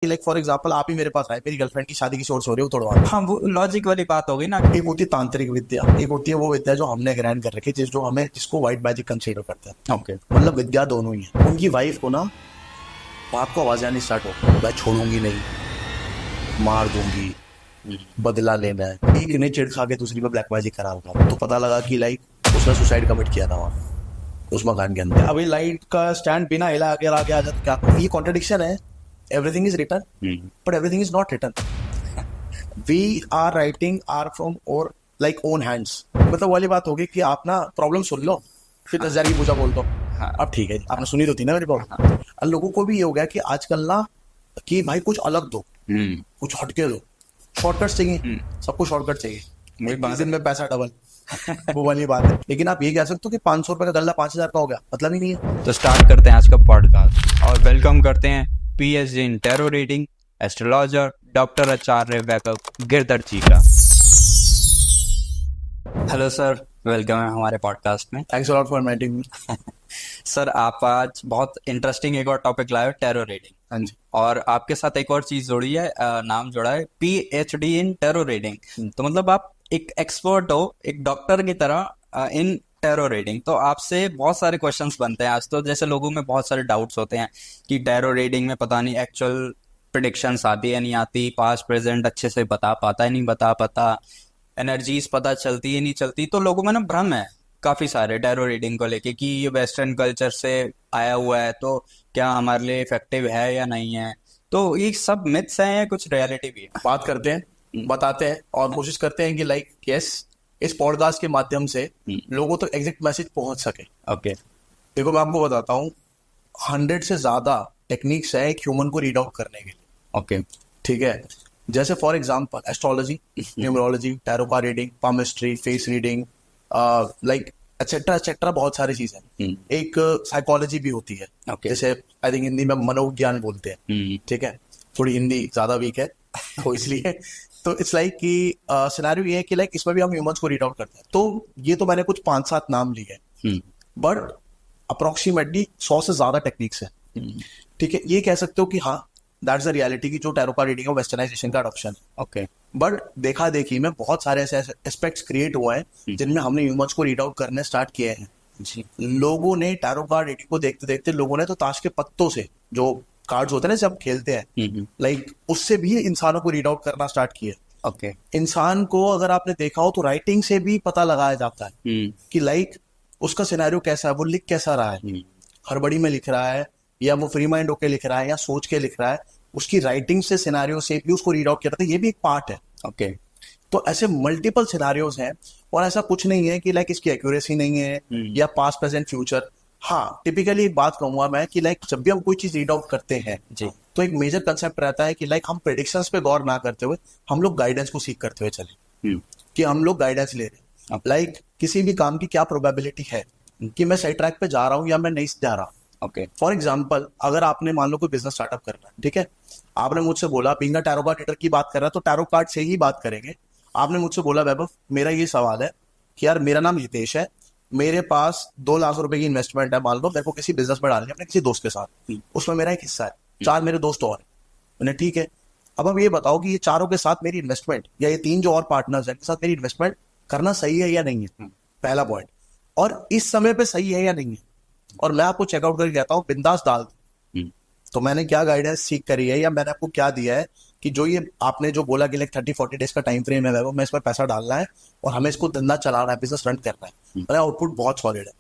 Like for example आप ही मेरे पास आए, मेरी गर्लफ्रेंड की शादी किसी और से हो रही है, वो तोड़वा दो। हाँ, वो लॉजिक वाली बात होगी ना। एक होती है तांत्रिक विद्या, एक होती है वो विद्या जो हमने ग्रहण कर रखी है, जो हमें जिसको व्हाइट मैजिक कंसीडर करते हैं। ओके। मतलब विद्या दोनों ही है। उनकी वाइफ को ना बाप को आवाज आनी स्टार्ट हो, मैं छोड़ूंगी नहीं, मार दूंगी, बदला लेना है। एक ने चिढ़ खा के दूसरी पे ब्लैक मैजिक करा होगा, तो पता लगा कि लाइक उसने सुसाइड कमिट किया था वहां उस मकान के अंदर। अभी लाइट का स्टैंड बिना हिला अगर आगे आ जाए तो क्या? ये कॉन्ट्रडिक्शन है। Everything is written but everything is not written. We are writing our from our like own hands. मतलब वाली बात होगी कि आप ना प्रॉब्लम सुन लो फिर 10,000 की पूजा बोल दो। हाँ। अब ठीक है, आपने सुनी तो थी ना मेरी प्रॉब्लम। अब लोगों को भी ये हो गया कि आजकल ना कि भाई कुछ अलग दो, कुछ हटके दो, शॉर्टकट चाहिए, सबको शॉर्टकट चाहिए, वही एक बात दिन में पैसा डबल। वो वाली बात है। लेकिन आप ये कह सकते हो कि 500 रुपए का गल्ला 5,000 का हो गया, मतलब ही नहीं है। तो स्टार्ट करते हैं आज का पॉडकास्ट और वेलकम करते हैं PhD in tarot reading astrologer doctor Acharya Vaibhav Girdhar ji का। हेलो सर, वेलकम है हमारे पॉडकास्ट में। Thanks a lot for inviting me. Sir, आप आज बहुत इंटरेस्टिंग एक और टॉपिक लाए हो, टैरो रीडिंग। हाँ जी। और आपके साथ एक और चीज जोड़ी है, नाम जोड़ा है पीएचडी इन टैरो रीडिंग। तो मतलब आप एक एक्सपर्ट हो, एक डॉक्टर की तरह इन टैरो रीडिंग। तो आपसे बहुत सारे क्वेश्चंस बनते हैं आज। तो जैसे लोगों में बहुत सारे डाउट्स होते हैं कि टैरो रीडिंग में पता नहीं एक्चुअल प्रिडिक्शंस आती है नहीं आती, पास्ट प्रेजेंट अच्छे से बता पाता है नहीं बता पाता, एनर्जीज पता चलती है नहीं चलती। तो लोगों में ना भ्रम है काफी सारे टैरो रीडिंग को लेके कि ये वेस्टर्न कल्चर से आया हुआ है, तो क्या हमारे लिए इफेक्टिव है या नहीं है। तो ये सब मिथ्स हैं या कुछ रियलिटी भी है? बात करते हैं, बताते हैं और कोशिश करते हैं कि लाइक यस इस पॉडकास्ट के माध्यम से लोगों तक एग्जैक्ट मैसेज पहुंच सके। ओके। देखो मैं आपको बताता हूँ, 100 से ज्यादा टेक्निक्स है एक ह्यूमन को रीड आउट करने के लिए। ओके। ठीक है, जैसे for example astrology, numerology, tarot card reading, palmistry, face reading, like etcetera etcetera, बहुत सारी चीजें। एक साइकोलॉजी भी होती है। Okay. जैसे आई थिंक हिंदी में मनोविज्ञान बोलते हैं। ठीक है, थोड़ी हिंदी ज्यादा वीक है तो इसलिए तो इट्स लाइक कि सिनेरियो ये है कि लाइक इसमें भी हम ह्यूमंस को रीड आउट करते हैं। तो ये तो मैंने कुछ 5-7 नाम लिए हैं, बट अप्रोक्सीमेटली 100 से ज्यादा टेक्निक्स है। ठीक है, ये कह सकते हो कि हाँ दैट्स द रियलिटी की जो टैरो कार्ड रीडिंग है वेस्टर्नाइजेशन का अडॉप्शन। ओके। बट देखा देखी में बहुत सारे ऐसे एस्पेक्ट्स क्रिएट हुए हैं जिनमें हमने ह्यूमंस को रीड आउट करने स्टार्ट किए हैं। जी। लोगों ने टैरो कार्ड रीडिंग को देखते देखते लोगों ने तो ताश के पत्तों से जो कार्ड्स होते हैं ना जब खेलते हैं, लाइक उससे भी इंसानों को रीड आउट करना स्टार्ट किया। ओके। इंसान को अगर आपने देखा हो तो राइटिंग से भी पता लगाया जाता है कि लाइक उसका सिनेरियो कैसा है, वो लिख कैसा रहा है, हड़बड़ी में लिख रहा है या वो फ्री माइंड होके लिख रहा है या सोच के लिख रहा है। उसकी राइटिंग से सिनेरियो से भी उसको रीड आउट किया जाता है, ये भी एक पार्ट है। ओके। तो ऐसे मल्टीपल सिनेरियोज हैं और ऐसा कुछ नहीं है कि लाइक इसकी एक्यूरेसी नहीं है या पास्ट प्रेजेंट फ्यूचर। हाँ, टिपिकली एक बात कहूंगा मैं कि लाइक जब भी हम कोई चीज रीड आउट करते हैं जी। तो एक मेजर कंसेप्ट रहता है कि लाइक हम प्रेडिक्शंस पे गौर ना करते हुए हम लोग गाइडेंस को सीख करते हुए चले कि हम लोग गाइडेंस ले रहे हैं। लाइक किसी भी काम की क्या प्रोबेबिलिटी है कि मैं सही ट्रैक पे जा रहा हूँ या मैं नहीं जा रहा। ओके। फॉर एग्जाम्पल, अगर आपने मान लो कोई बिजनेस स्टार्टअप करना है, ठीक है, आपने मुझसे बोला being a tarot card reader की बात कर रहा है तो टैरो कार्ड से ही बात करेंगे। आपने मुझसे बोला वैभव मेरा ये सवाल है कि यार मेरा नाम हितेश है, मेरे पास 2 लाख रुपए की इन्वेस्टमेंट है, मान लो मेरे को किसी बिजनेस में डालनी है अपने किसी दोस्त के साथ, उसमें मेरा एक हिस्सा है, 4 मेरे दोस्त और हैं। मैंने ठीक है, अब ये बताओ कि ये चारों के साथ मेरी इन्वेस्टमेंट या ये 3 जो और पार्टनर्स हैं के साथ मेरी इन्वेस्टमेंट करना सही है या नहीं है, पहला पॉइंट। और इस समय पे सही है या नहीं है, और मैं आपको चेकआउट करके कहता हूँ बिंदास डाल। तो मैंने क्या गाइडेंस सीख करी है या मैंने आपको क्या दिया है कि जो ये आपने जो बोला कि लाइक 30-40 डेज का टाइम फ्रेम है वो मैं इस पर पैसा डालना है और हमें इसको धंधा चलाना है, बिजनेस रन करना है, मेरा आउटपुट बहुत सॉलिड है।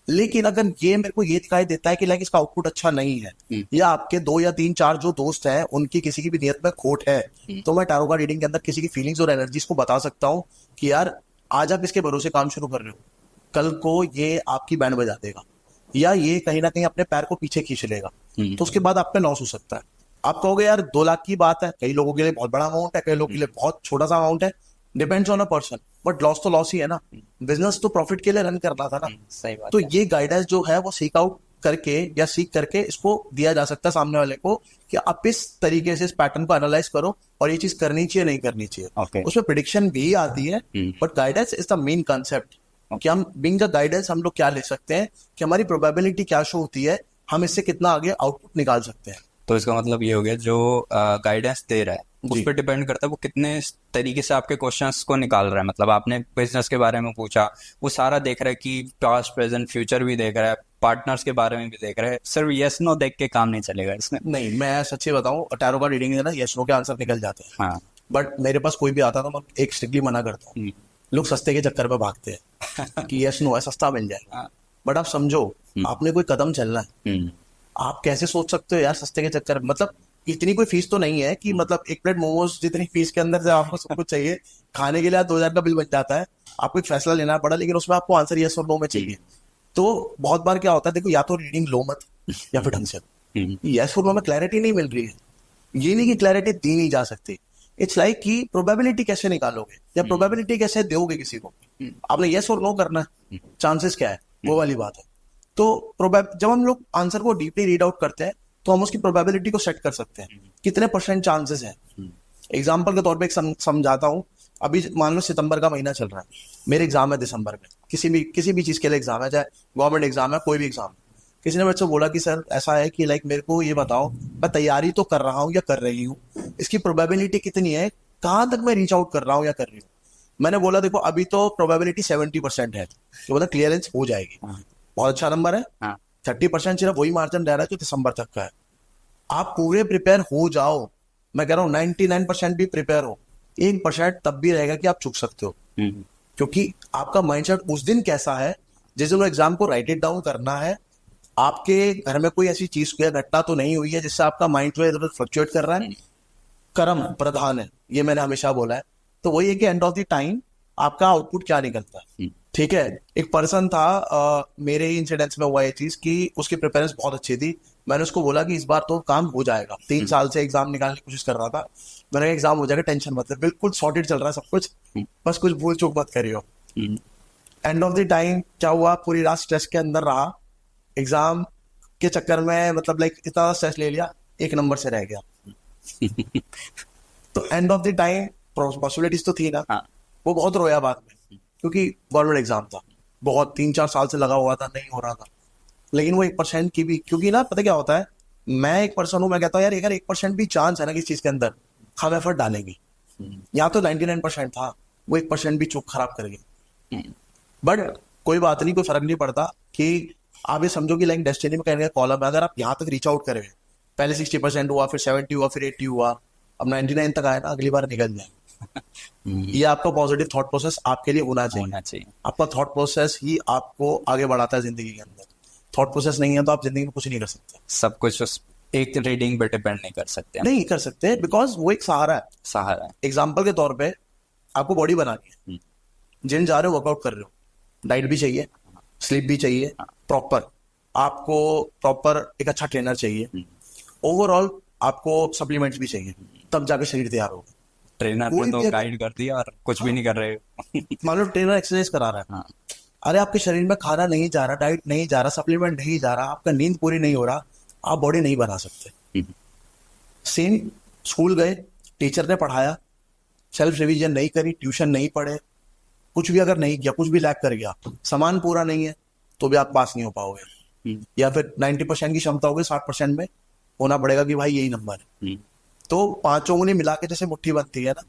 लेकिन अगर ये मेरे को ये दिखाई देता है कि लाइक इसका आउटपुट अच्छा नहीं है या आपके 2 या 3-4 जो दोस्त हैं उनकी किसी की भी नियत में खोट है, तो मैं टैरो कार्ड रीडिंग के अंदर किसी की फीलिंग्स और एनर्जीज को बता सकता हूँ कि यार आज आप इसके भरोसे काम शुरू कर रहे हो, कल को ये आपकी बैंड बजा देगा या ये कहीं ना कहीं अपने पैर को पीछे खींच लेगा, तो उसके बाद आप पे लॉस हो सकता है। आप कहोगे यार 2 लाख की बात है, कई लोगों के लिए बहुत बड़ा अमाउंट है, कई लोगों के लिए बहुत छोटा सा अमाउंट है, depends on a person, but loss तो लॉस ही है ना। बिजनेस तो प्रॉफिट के लिए रन करना था ना। सही बात तो है। ये गाइडेंस जो है वो सीक आउट करके या सीख करके इसको दिया जा सकता है सामने वाले को कि आप इस तरीके से इस पैटर्न को एनालाइज करो और ये चीज करनी चाहिए नहीं करनी चाहिए। Okay. उसमें प्रिडिक्शन भी आती है but guidance is the main concept कि हम बीइंग द गाइडेंस हम लोग क्या ले सकते हैं कि हमारी प्रोबेबिलिटी क्या शो होती है, हम इससे कितना आगे आउटपुट निकाल सकते हैं। तो इसका मतलब ये हो गया जो गाइडेंस दे रहा है उस जी। पर डिपेंड करता है वो कितने तरीके से आपके क्वेश्चंस को निकाल रहा है। मतलब आपने बिजनेस के बारे में पूछा, वो सारा देख रहा है कि पास्ट प्रेजेंट फ्यूचर भी देख रहा है, पार्टनर्स के बारे में भी देख रहा है। सिर्फ यस नो देख के काम नहीं चलेगा इसमें। नहीं, मैं सच्ची बताऊं, टैरो का रीडिंग है ना, यस नो के आंसर निकल जाते हैं। हाँ। बट मेरे पास कोई भी आता है तो मैं एक स्ट्रिक्टली मना करता हूँ। लोग सस्ते के चक्कर में भागते हैं कि यस नो है, सस्ता मिल जाएगा। हाँ। बट आप समझो, आपने कोई कदम चलना है। हम्म। आप कैसे सोच सकते हो यार सस्ते के चक्कर में? मतलब इतनी कोई फीस तो नहीं है कि मतलब एक प्लेट मोमोज जितनी फीस के अंदर से आपको सब कुछ चाहिए, खाने के लिए 2,000 का बिल बन जाता है। आपको एक फैसला लेना पड़ा, लेकिन उसमें आपको आंसर यस और नो में चाहिए। तो बहुत बार क्या होता है, देखो, या तो रीडिंग लो मत या फिर ढंग से। यस और नो में क्लैरिटी नहीं मिल रही है, ये नहीं कि क्लैरिटी दी नहीं जा सकती। इट्स लाइक कि प्रोबेबिलिटी कैसे निकालोगे या प्रोबेबिलिटी कैसे दोगे किसी को? आपने यस और नो करना है, चांसेस क्या है, वो वाली बात है। तो जब हम लोग आंसर को डीपली रीड आउट करते हैं तो हम उसकी प्रोबेबिलिटी को सेट कर सकते हैं, कितने % चांसेस हैं। एग्जाम्पल के तौर पे एक समझाता हूँ। अभी मान लो सितंबर का महीना चल रहा है, मेरे एग्जाम है दिसंबर में, किसी भी चीज के लिए एग्जाम है, चाहे गवर्नमेंट एग्जाम है, कोई भी एग्जाम। किसी ने मुझसे बोला कि सर ऐसा है कि लाइक मेरे को ये बताओ, मैं तैयारी तो कर रहा हूँ या कर रही हूँ, इसकी प्रोबेबिलिटी कितनी है, कहाँ तक मैं रीच आउट कर रहा हूँ या कर रही हूँ। मैंने बोला देखो अभी तो प्रोबेबिलिटी 70% है, तो बोला क्लियरेंस हो जाएगी। बहुत अच्छा नंबर है। हाँ। 30% सिर्फ वही मार्जिन रह रहा है जो दिसंबर तक का है। आप पूरे प्रिपेयर हो जाओ, मैं कह रहा हूँ 99% भी प्रिपेयर हो, 1% तब भी रहेगा कि आप चूक सकते हो। क्योंकि आपका माइंडसेट उस दिन कैसा है, जिस दिन एग्जाम को राइट इट डाउन करना है, आपके घर में कोई ऐसी चीज या घटना तो नहीं हुई है जिससे आपका माइंड जो है इधर फ्लक्चुएट कर रहा है। कर्म प्रधान है, ये मैंने हमेशा बोला है। तो वही है कि एंड ऑफ द टाइम आपका आउटपुट क्या निकलता है। ठीक है, एक पर्सन था, मेरे ही इंसिडेंट्स में हुआ ये चीज कि उसकी प्रिपेरेंस बहुत अच्छी थी। मैंने उसको बोला कि इस बार तो काम हो जाएगा, 3 साल से एग्जाम निकालने की कोशिश कर रहा था। मैंने कहा एग्जाम हो जाएगा, टेंशन मत ले, बिल्कुल सॉर्टेड चल रहा है सब कुछ, बस कुछ भूल चूक मत करियो। एंड ऑफ द टाइम क्या हुआ, पूरी रात स्ट्रेस के अंदर रहा, एग्जाम के चक्कर में मतलब लाइक इतना स्ट्रेस ले लिया, 1 नंबर से रह गया। तो and of the time possibilities तो थी ना। हाँ। वो बहुत रोया बाद में, क्योंकि गवर्नमेंट एग्जाम था, बहुत 3-4 साल से लगा हुआ था, नहीं हो रहा था। लेकिन वो 1% की भी, क्योंकि ना पता क्या होता है, मैं एक पर्सन हूँ, मैं कहता हूँ यार अगर 1% भी चांस है ना किसी चीज के अंदर, हम एफर्ट डालेंगे। यहाँ तो 99% था, वो 1% भी चूक खराब कर गई। बट कोई बात नहीं, कोई फर्क नहीं पड़ता कि आप ये समझो कि लाइक डेस्टिनी में कहने का कॉलम है, अगर आप यहाँ तक रीच आउट करेंगे, पहले 60% हुआ, फिर 70 हुआ, फिर 80 हुआ, अब 99 तक आया ना, अगली बार निकल जाए। ये आपका पॉजिटिव थॉट प्रोसेस आपके लिए होना चाहिए। आपका थॉट प्रोसेस ही आपको आगे बढ़ाता है जिंदगी के अंदर। थॉट प्रोसेस नहीं है तो आप जिंदगी में कुछ नहीं कर सकते। सब कुछ उस एक रीडिंग पे डिपेंड नहीं कर सकते। नहीं कर सकते, बिकॉज वो एक सहारा है। सहारा है। एग्जाम्पल के तौर पे आपको बॉडी बनानी है, जिम जा रहे हो, वर्कआउट कर रहे हो, डाइट भी चाहिए, स्लीप भी चाहिए प्रॉपर, आपको प्रॉपर एक अच्छा ट्रेनर चाहिए, ओवरऑल आपको सप्लीमेंट्स भी चाहिए, तब जाकर शरीर तैयार होगा। ट्रेनर ने तो गाइड कर दिया और कुछ भी नहीं कर रहे हो। मान लो ट्रेनर एक्सरसाइज करा रहा है, हाँ। अरे आपके शरीर में खाना नहीं जा रहा, डाइट नहीं जा रहा, सप्लीमेंट नहीं जा रहा, आपका नींद पूरी नहीं हो रहा, आप बॉडी नहीं बना सकते। सेम स्कूल गए, टीचर ने पढ़ाया, सेल्फ रिवीजन नहीं करी, ट्यूशन नहीं पढ़े, कुछ भी अगर नहीं किया, कुछ भी लैक कर गया, सामान पूरा नहीं है, तो भी आप पास नहीं हो पाओगे। या फिर 90% की क्षमता होगी, 60% में होना पड़ेगा कि भाई यही नंबर है। तो 5 उंगली मिला के जैसे मुट्ठी बनती है ना,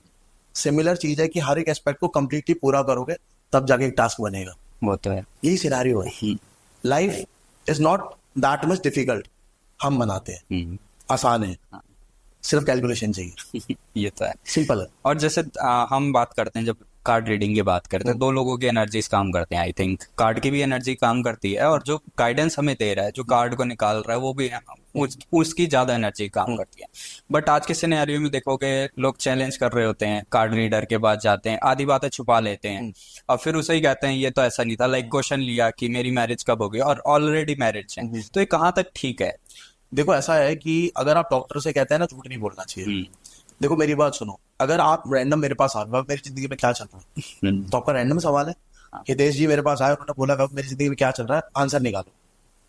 सिमिलर चीज है कि हर एक एस्पेक्ट को कंप्लीटली पूरा करोगे तब जाके एक टास्क बनेगा। वो तो है। यही सिनेरियो है। Life is not that much difficult, हम बनाते हैं आसान है, सिर्फ कैलकुलेशन चाहिए। ये तो है, सिंपल है। और जैसे हम बात करते हैं, जब कार्ड रीडिंग की बात करते हैं, 2 लोगों की एनर्जीज काम करते हैं। आई थिंक कार्ड की भी एनर्जी काम करती है, और जो गाइडेंस हमें दे रहा है, जो कार्ड को निकाल रहा है, वो भी उसकी ज्यादा एनर्जी काम करती है। बट आज के सिनेरियो में देखोगे, लोग चैलेंज कर रहे होते हैं, कार्ड रीडर के पास जाते हैं, आधी बातें छुपा लेते हैं, और फिर उसे ही कहते हैं ये तो ऐसा नहीं था। लाइक क्वेश्चन लिया कि मेरी मैरिज कब होगी, और ऑलरेडी मैरिज है, तो ये कहाँ तक ठीक है? देखो ऐसा है कि अगर आप डॉक्टर से कहते हैं ना झूठ नहीं बोलना चाहिए। देखो मेरी बात सुनो, अगर आप रैंडम मेरे पास आ रहे हो, मेरी जिंदगी में क्या चल रहा है, तो आपका रैंडम सवाल है। हितेश जी मेरे पास आए, उन्होंने बोला मेरी जिंदगी में क्या चल रहा है, आंसर निकालो।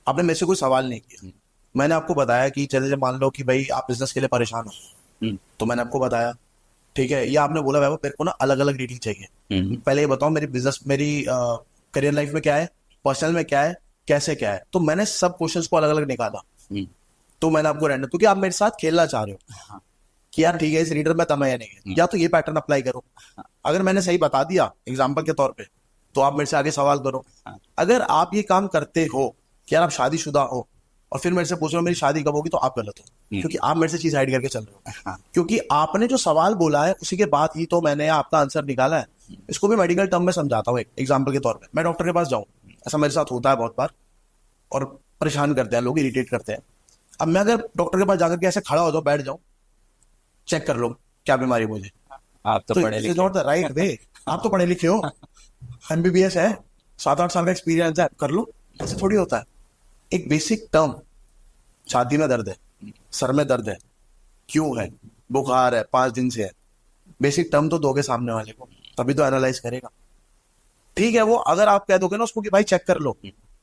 आपने मेरे से कोई सवाल नहीं किया, मैंने आपको बताया कि चले मान लो कि भाई आप बिजनेस के लिए परेशान हो, तो मैंने आपको बताया, ठीक है। या आपने बोला मेरे को ना अलग अलग रीडिंग चाहिए, पहले ये बताओ मेरी बिजनेस, मेरी करियर लाइफ में क्या है, पर्सनल में क्या है, कैसे क्या है। तो मैंने सब क्वेश्चंस को अलग अलग निकाला, तो मैंने आपको रैंडम, क्योंकि आप मेरे साथ खेलना चाह रहे हो हाँ कि यार ठीक है इस रीडर में दम है या नहीं है, या तो ये पैटर्न अप्लाई करो। अगर मैंने सही बता दिया एग्जाम्पल के तौर पे, तो आप मेरे से आगे सवाल करो। हाँ अगर आप ये काम करते हो कि यार आप शादीशुदा हो और फिर मेरे से पूछ रहे हो मेरी शादी कब होगी, तो आप गलत हो, क्योंकि आप मेरे से चीज हाइड करके चल रहे हो। हाँ क्योंकि आपने जो सवाल बोला है उसी के बाद ही तो मैंने आपका आंसर निकाला है। इसको भी मेडिकल टर्म में समझाता हूँ। एक एग्जाम्पल के तौर पे, मैं डॉक्टर के पास जाऊँ, ऐसा मेरे साथ होता है बहुत बार, और परेशान करते हैं लोग, इरिटेट करते हैं। अब मैं अगर डॉक्टर के पास जाकर के ऐसे खड़ा हो जाऊँ, बैठ जाऊँ, चेक कर लो क्या बीमारी है मुझे, आप तो तो पढ़े इट इज लिखे नॉट द राइट वे। आप तो पढ़े लिखे हो, एमबीबीएस है, 7-8 साल का एक्सपीरियंस है, कर लो। ऐसे थोड़ी होता है। एक बेसिक टर्म, छाती में दर्द है, सर में दर्द है, क्यों है, बुखार है, 5 दिन से है, बेसिक टर्म तो दोगे सामने वाले को, तभी तो एनालाइज करेगा। ठीक है, वो अगर आप कह दोगे ना उसको कि भाई चेक कर लो,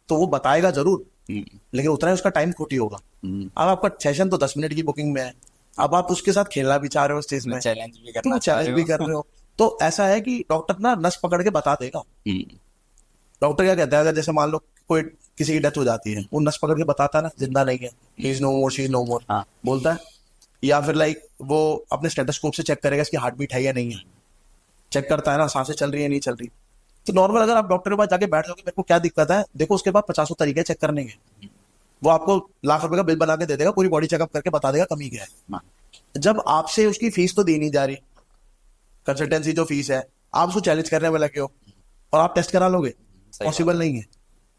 तो वो बताएगा जरूर, लेकिन उतना ही उसका टाइम खोटी होगा। अब आपका सेशन तो 10 मिनट की बुकिंग में है, अब आप उसके साथ खेलना भी चाह रहे हो उस चीज में, चैलेंज भी तो करना वो चाह चैलेंज रहे भी हो। कर रहे हो। तो ऐसा है कि डॉक्टर ना नस पकड़ के बता देगा। डॉक्टर क्या कहता है, अगर जैसे मान लो कोई किसी की डेथ हो जाती है, वो नस पकड़ के बताता है ना जिंदा नहीं है, he is no more, she is no more, हाँ बोलता है। या फिर लाइक वो अपने स्टेथोस्कोप से चेक करेगा इसकी हार्ट बीट है या नहीं है, चेक करता है ना सांसें चल रही है नहीं चल रही। तो नॉर्मल अगर आप डॉक्टर के पास जाके बैठ जाओगे, मेरे को क्या दिक्कत है, देखो उसके पास 50 तरीके चेक करने के, वो आपको लाख रुपए का बिल बना के दे देगा, पूरी बॉडी चेकअप करके बता देगा कमी क्या है। हाँ जब आपसे उसकी फीस तो दी नहीं जा रही, कंसल्टेंसी जो फीस है, आप उसको चैलेंज करने में लगे हो और आप टेस्ट करा लोगे, सही पॉसिबल नहीं है।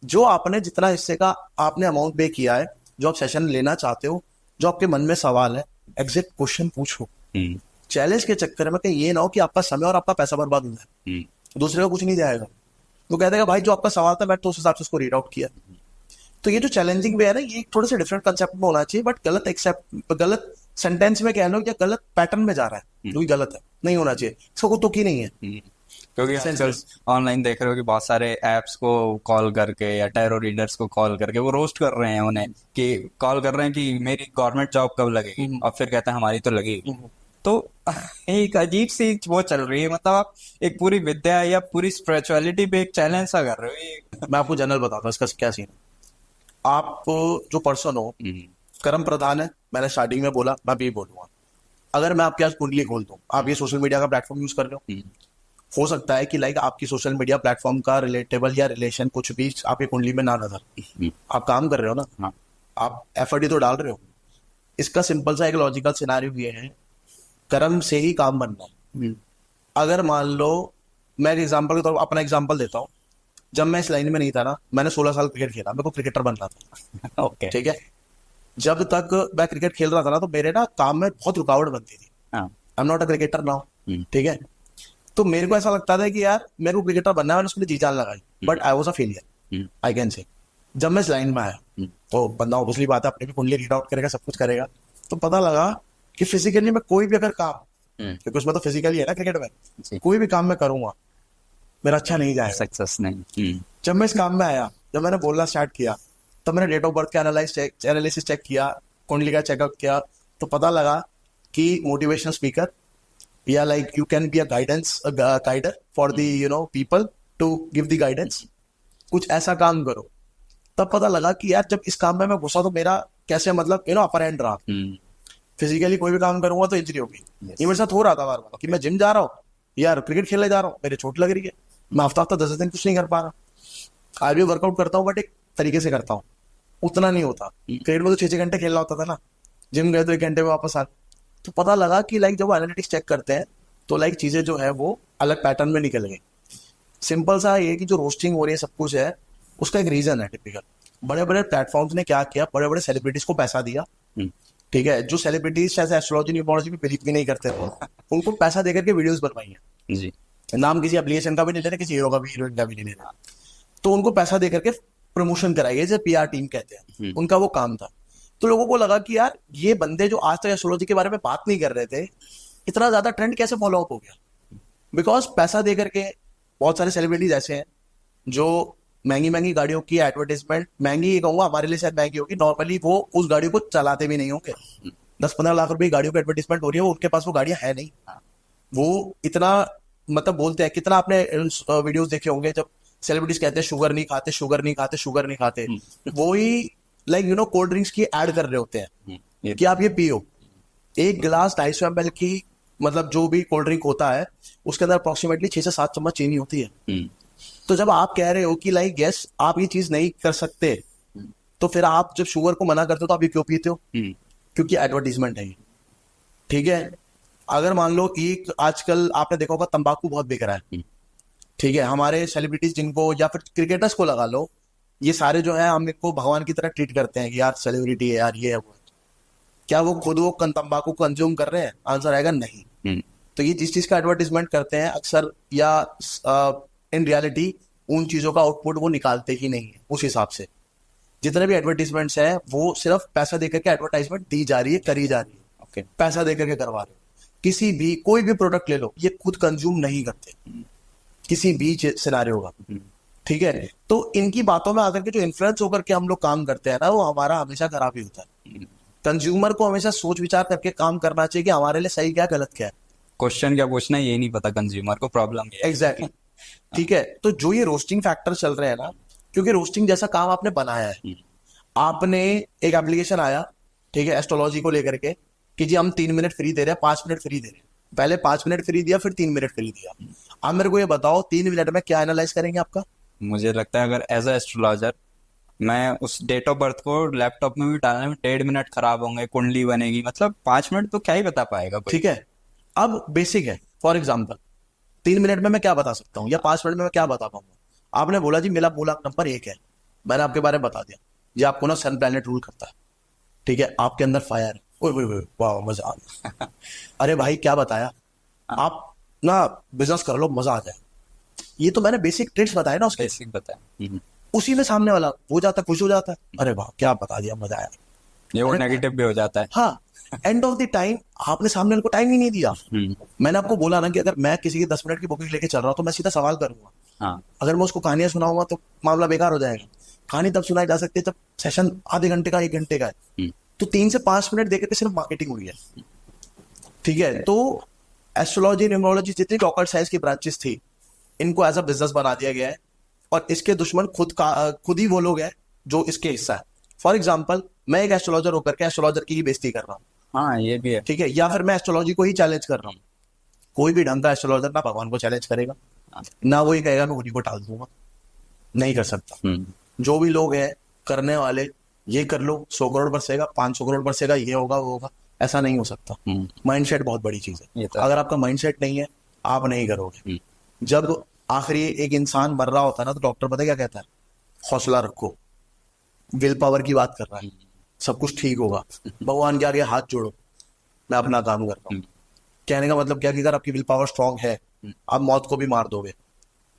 जो आपने जितना हिस्से का आपने अमाउंट पे किया है, जो आप सेशन लेना चाहते हो, जो आपके मन में सवाल है, एग्जैक्ट क्वेश्चन पूछो। चैलेंज के चक्कर में कहीं ये ना हो कि आपका समय और आपका पैसा बर्बाद हो जाए, दूसरे को कुछ नहीं जाएगा। वो कहता है भाई जो आपका सवाल था मैं तो उस हिसाब से उसको रीड आउट किया। तो ये जो चैलेंजिंग वे है ना, ये थोड़े से डिफरेंट कंसेप्ट में होना चाहिए, बट गलत सेंटेंस में कह लो या गलत पैटर्न में जा रहा है, जो भी गलत है, नहीं होना चाहिए। इसका कोई तुक ही नहीं है। क्योंकि आजकल ऑनलाइन देख रहे हो कि बहुत सारे एप्स को कॉल करके या टैरो रीडर्स को कॉल करके वो रोस्ट कर रहे हैं उन्हें, कि कॉल कर रहे हैं कि मेरी गवर्नमेंट जॉब कब लगेगी, और फिर कहते हैं हमारी तो लगेगी। तो एक अजीब सी वो चल रही है, मतलब आप एक पूरी विद्या या पूरी स्पिरिचुअलिटी पे एक चैलेंज सा कर रहे हो ये। मैं आपको जनरल बताता हूँ इसका क्या सीन है। आप जो पर्सन हो कर्म प्रधान है, मैंने स्टार्टिंग में बोला, मैं भी बोलूंगा। अगर मैं आपके आज कुंडली खोल दूं, आप ये सोशल मीडिया का प्लेटफॉर्म यूज कर रहे हो सकता है कि लाइक आपकी सोशल मीडिया प्लेटफॉर्म का रिलेटेबल या रिलेशन कुछ भी आपकी कुंडली में ना नजर, आप काम कर रहे हो ना, हाँ आप एफर्ट ही तो डाल रहे हो। इसका सिंपल सा एक लॉजिकल सिनारियो ये है, कर्म से ही काम बनना है। अगर मान लो, मैं एक एग्जांपल के तौर पर अपना एग्जांपल देता हूँ, जब मैं इस लाइन में नहीं था ना, मैंने 16 साल क्रिकेट खेला, मेरे को क्रिकेटर बनना था, ओके ठीक है। जब तक मैं क्रिकेट खेल रहा था ना, तो मेरे ना काम में बहुत रुकावट बनती थी। हाँ I am not a cricketer now, ठीक है। तो मेरे को ऐसा लगता था कि यार मेरे को क्रिकेटर बनना है, मैंने उसके लिए जी जान लगाई, but I was a failure, I can say. जब मैं इस लाइन में आया, तो बंदा ऑब्वियसली बात है अपने भी कुंडली रीड आउट करेगा, सब कुछ करेगा, तो पता लगा कि फिजिकली मैं कोई भी अगर काम, क्योंकि उसमें तो फिजिकली है ना क्रिकेट में, कोई भी काम मैं करूंगा मेरा अच्छा नहीं जाएगा। सक्सेस नहीं। जब मैं इस काम में आया, जब मैंने बोलना स्टार्ट किया, तब मैंने डेट ऑफ बर्थ का एनालिसिस चेक किया, कुंडली का चेकअप किया, तो पता लगा कि मोटिवेशनल स्पीकर या like you can be a guider for the people to give the guidance, कुछ ऐसा काम करो। तब पता लगा कि यार जब इस काम में मैं घुसा तो मेरा कैसे मतलब अपर एंड रहा। फिजिकली कोई भी काम करूंगा तो इंजरी होगी। ये मेरे साथ हो रहा था बार बार कि मैं जिम जा रहा हूँ, यार क्रिकेट खेलने जा रहा हूँ, मेरे चोट लग रही है, मैं हफ्ता 10 दिन कुछ नहीं कर पा रहा। आज भी वर्कआउट करता हूँ, बट एक तरीके से करता हूँ, उतना नहीं होता। क्रिकेट में तो 6-6 घंटे खेलना होता था ना, जिम गए तो 1 घंटे में वापस आ। तो पता लगा कि लाइक जब एनालिटिक्स चेक करते हैं तो लाइक चीजें जो है वो अलग पैटर्न में निकल गई। सिंपल सा ये कि जो रोस्टिंग हो रही है सब कुछ है, उसका एक रीजन है टिपिकल। बड़े बड़े प्लेटफॉर्म्स ने क्या किया, बड़े बड़े सेलिब्रिटीज को पैसा दिया, ठीक है, जो सेलिब्रिटीज ऐसे एस्ट्रोलॉजी न्यूमरोलॉजी में बिलीव भी नहीं करते थे, उनको पैसा देकर के वीडियोस बनवाई है जी। नाम किसी एप्लीकेशन का भी नहीं ले रहे, किसी हीरो का भी, हीरोइन का भी नहीं ले रहा, तो उनको पैसा देकर के प्रमोशन कराई है, जैसे पीआर टीम कहते हैं, उनका वो काम था। तो लोगों को लगा कि यार ये बंदे जो आज तक एस्ट्रोलॉजी के बारे में बात नहीं कर रहे थे, इतना ज्यादा ट्रेंड कैसे फॉलो अप हो गया। बिकॉज पैसा देकर के बहुत सारे सेलिब्रिटीज ऐसे हैं जो महंगी महंगी गाड़ियों की एडवर्टाइजमेंट, महंगी ही कहूंगा, हमारे लिए शायद महंगी होगी, नॉर्मली वो उस गाड़ी को चलाते भी नहीं होंगे। 10-15 लाख रुपए की गाड़ियों की एडवर्टाइजमेंट हो रही है, वो उनके पास वो गाड़ियां है नहीं। वो इतना मतलब बोलते हैं, कितना आपने वीडियोस देखे होंगे जब सेलिब्रिटीज कहते हैं शुगर नहीं खाते, शुगर नहीं खाते, शुगर नहीं खाते, वो ही लाइक कोल्ड ड्रिंक्स की ऐड कर रहे होते हैं ये कि आप ये पियो। एक गिलास 250 ml की, मतलब जो भी कोल्ड ड्रिंक होता है उसके अंदर अप्रोक्सीमेटली 6 से 7 चम्मच चीनी होती है। हम्म, तो जब आप कह रहे हो कि लाइक यस आप ये चीज नहीं कर सकते, तो फिर आप जब शुगर को मना करते हो तो आप ये क्यों पीते हो? हम्म, क्योंकि एडवर्टीजमेंट है ये, ठीक है। अगर मान लो एक आजकल आपने देखा होगा तंबाकू बहुत बिक रहा है, हम्म, ठीक है। हमारे सेलिब्रिटीज जिनको, या फिर क्रिकेटर्स को लगा लो, ये सारे जो है हम इनको भगवान की तरह ट्रीट करते हैं कि यार सेलिब्रिटी है यार, ये है वो है। क्या वो खुद वो तंबाकू कंज्यूम कर रहे हैं? आंसर आएगा नहीं। हम्म, तो ये जिस चीज का एडवर्टीजमेंट करते हैं अक्सर, या इन रियलिटी उन चीजों का आउटपुट वो निकालते ही नहीं है उस हिसाब से। जितने भी एडवर्टीजमेंट्स हैं वो सिर्फ पैसा देकर के एडवर्टाइजमेंट दी जा रही है, करी जा रही है, ओके, पैसा देकर के करवा रहे हो। किसी भी कोई भी प्रोडक्ट ले लो, ये खुद कंज्यूम नहीं करते किसी भी सिनारियो का, ठीक है। तो इनकी बातों में आकर के जो इन्फ्लुएंस होकर के हम लोग काम करते हैं ना, वो हमारा हमेशा खराब ही होता है। कंज्यूमर को हमेशा सोच विचार करके काम करना चाहिए कि हमारे लिए सही क्या गलत क्या है। क्वेश्चन क्या पूछना है ये नहीं पता कंज्यूमर को, प्रॉब्लम ये है। एग्जैक्टली ठीक है। तो जो ये रोस्टिंग फैक्टर चल रहे हैं ना, क्योंकि रोस्टिंग जैसा काम आपने बनाया है, आपने एक एप्लीकेशन आया, ठीक है, एस्ट्रोलॉजी को लेकर के कि जी हम 3 मिनट फ्री दे रहे हैं, 5 मिनट फ्री दे रहे हैं। पहले 5 मिनट फ्री दिया, फिर 3 मिनट फ्री दिया। आप मेरे को ये बताओ 3 मिनट में क्या एनालाइज करेंगे आपका? मुझे लगता है अगर एज अ एस्ट्रोलॉजर मैं उस डेट ऑफ बर्थ को लैपटॉप में भी डालने में 1.5 मिनट खराब होंगे, कुंडली बनेगी, मतलब 5 मिनट तो क्या ही बता पाएगा कोई। ठीक है। अब बेसिक है, फॉर एग्जाम्पल 3 मिनट में मैं क्या बता सकता हूँ, या 5 मिनट में मैं क्या बता पाऊंगा? आपने बोला जी मेरा मूलांक नंबर 1 है, मैंने आपके बारे में बता दिया जी आपको ना सन प्लैनेट रूल करता है, ठीक है, आपके अंदर फायर है। ओए ओए ओए, वाह मजा आ गया। अरे भाई क्या बताया? आप ना बिजनेस कर लो, मजा आ जाए। ये तो मैंने बेसिक ट्रिक्स बताए ना उसके। बेसिक बताया। उसी में सामने वाला हो जाता है, खुश हो जाता है, अरे वाह क्या बता दिया, मजा आया। ये वो नेगेटिव भी हो जाता है। हाँ, एंड ऑफ द टाइम आपने सामने वाले को टाइम ही नहीं दिया। हम्म, मैंने आपको बोला ना कि अगर मैं किसी की 10 मिनट की बुकिंग लेके चल रहा हूँ तो मैं सीधा सवाल करूंगा। हाँ, अगर मैं उसको कहानियां सुनाऊंगा तो मामला बेकार हो जाएगा। कहानी तब सुनाई जा सकती है जब सेशन आधे घंटे का 1 घंटे का है। हम्म, तो 3 से 5 मिनट देकर के सिर्फ मार्केटिंग हुई है, ठीक है। तो एस्ट्रोलॉजी, न्यूमरोलॉजी, जितनी ऑकल्ट साइंस की ब्रांचेस थी, इनको एज अ बिजनेस बना दिया गया है, और इसके दुश्मन खुद ही वो लोग हैं जो इसके हिस्सा है। फॉर एग्जाम्पल मैं एक एस्ट्रोलॉजर होकर के एस्ट्रोलॉजर की ही बेइज्जती कर रहा हूँ, हाँ ये भी है। ठीक है, या फिर मैं एस्ट्रोलॉजी को ही चैलेंज कर रहा हूँ। कोई भी ढंग का एस्ट्रोलॉजर ना भगवान को चैलेंज करेगा, ना वो ही कहेगा मैं उन्हीं को टाल दूंगा, नहीं कर सकता। हम्म, जो भी लोग हैं करने वाले, ये कर लो 100 करोड़ बरसेगा, 500 करोड़ बरसेगा, ये होगा वो होगा, ऐसा नहीं हो सकता। हम्म, माइंडसेट बहुत बड़ी चीज ये है। तो है। अगर आपका माइंडसेट नहीं है आप नहीं करोगे। जब आखिरी एक इंसान मर रहा होता है ना, तो डॉक्टर पता है क्या कहता है? हौसला रखो, विल पावर की बात कर रहा है, सब कुछ ठीक होगा, भगवान के आगे हाथ जोड़ो, मैं अपना काम कर रहा हूँ। कहने का मतलब क्या कि अगर आपकी विल पावर स्ट्रांग है आप मौत को भी मार दोगे।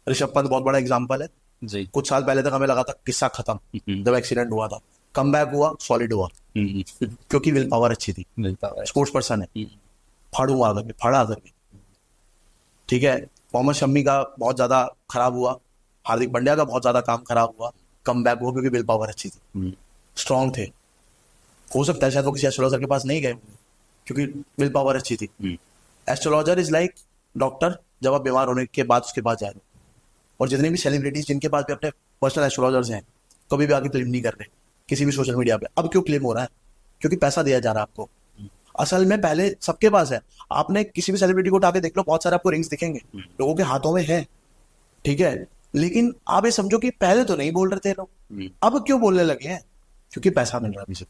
ऋषभ पंत बहुत बड़ा एग्जाम्पल है। जी। कुछ साल पहले तक हमें लगा था किस्सा खत्म, जब एक्सीडेंट हुआ था, कम बैक हुआ, सॉलिड हुआ, क्योंकि विल पावर अच्छी थी, मिलता है। स्पोर्ट्स पर्सन है, फाड़ू आ करके, फाड़ा करके, ठीक है। मोहम्मद शमी का बहुत ज्यादा खराब हुआ, हार्दिक पांड्या का बहुत ज्यादा काम खराब हुआ, कम बैक हुआ क्योंकि विल पावर अच्छी थी, स्ट्रांग थे। हो सकता है शायद वो किसी एस्ट्रोलॉजर के पास नहीं गए क्योंकि विल पावर अच्छी थी। एस्ट्रोलॉजर इज लाइक डॉक्टर, जब आप बीमार होने के बाद उसके पास जा रहे हो। और जितने भी सेलिब्रिटीज जिनके पास भी अपने पर्सनल एस्ट्रोलॉजर्स हैं, कभी भी आके क्लेम नहीं कर रहे किसी भी सोशल मीडिया पे। अब क्यों क्लेम हो रहा है? क्योंकि पैसा दिया जा रहा है आपको। असल में पहले सबके पास है। आपने किसी भी सेलिब्रिटी को उठा के देख लो, बहुत सारे आपको रिंग्स दिखेंगे, लोगों के हाथों में है, ठीक है। लेकिन आप ये समझो कि पहले तो नहीं बोल रहे थे लोग, अब क्यों बोलने लगे हैं? क्योंकि पैसा मिल रहा है अभी से।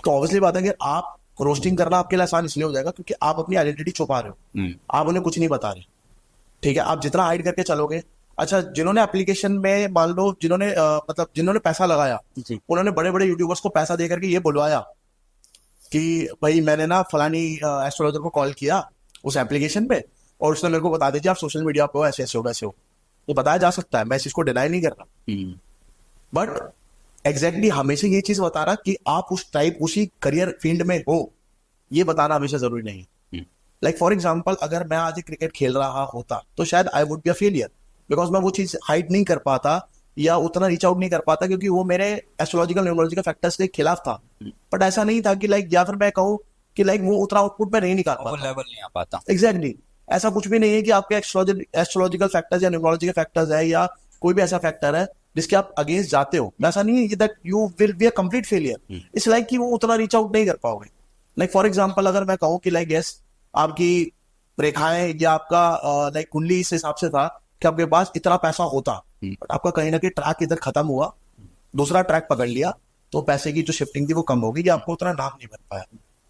तो ऑब्वियसली बात है कि आप रोस्टिंग करना आपके लिए आसान इसलिए हो जाएगा क्योंकि आप अपनी आइडेंटिटी छुपा रहे हो, आप उन्हें कुछ नहीं बता रहे, ठीक है। आप जितना हाइड करके चलोगे, अच्छा जिन्होंने एप्लीकेशन में मान लो जिन्होंने मतलब जिन्होंने पैसा लगाया, उन्होंने बड़े बड़े यूट्यूबर्स को पैसा दे करके ये बुलवाया कि भाई मैंने ना फलानी एस्ट्रोलॉजर को कॉल किया उस एप्लीकेशन पे और उसने मेरे को बता दीजिए आप सोशल मीडिया पे हो, ऐसे ऐसे हो वैसे हो। ये बताया जा सकता है, मैं इस चीज को डिनाई नहीं कर रहा, बट एग्जैक्टली हमेशा ये चीज बता रहा कि आप उस टाइप उसी करियर फील्ड में हो, ये बताना हमेशा जरूरी नहीं है। लाइक फॉर एग्जाम्पल अगर मैं आज क्रिकेट खेल रहा होता तो शायद I would be a failure because मैं वो चीज हाइड नहीं कर पाता या उतना रीच आउट नहीं कर पाता क्योंकि वो मेरे एस्ट्रोलॉजिकल न्यूमरोलॉजिकल फैक्टर्स के खिलाफ था। बट ऐसा नहीं था कि लाइक या फिर मैं कहूँ कि लाइक वो उतना आउटपुट में नहीं निकाल वो पाता, लेवल नहीं आ पाता। एग्जैक्टली ऐसा कुछ भी नहीं है कि आपके एस्ट्रोलॉजिकल फैक्टर्स या न्यूमरोलॉजिकल फैक्टर्स है या कोई भी ऐसा फैक्टर है जिसके आप अगेंस्ट जाते हो, ऐसा नहीं है that you will be a complete failure. It's like कि वो उतना रीच आउट नहीं कर पाओगे। लाइक फॉर एग्जांपल अगर मैं कहूँ कि लाइक यस आपकी रेखाएं या आपका लाइक कुंडली इस हिसाब से था कि आपके पास इतना पैसा होता, बट आपका कहीं ना कहीं ट्रैक इधर खत्म हुआ, दूसरा ट्रैक पकड़ लिया, तो पैसे की जो शिफ्टिंग थी वो कम होगी, या आपको उतना नाम नहीं बन पाया।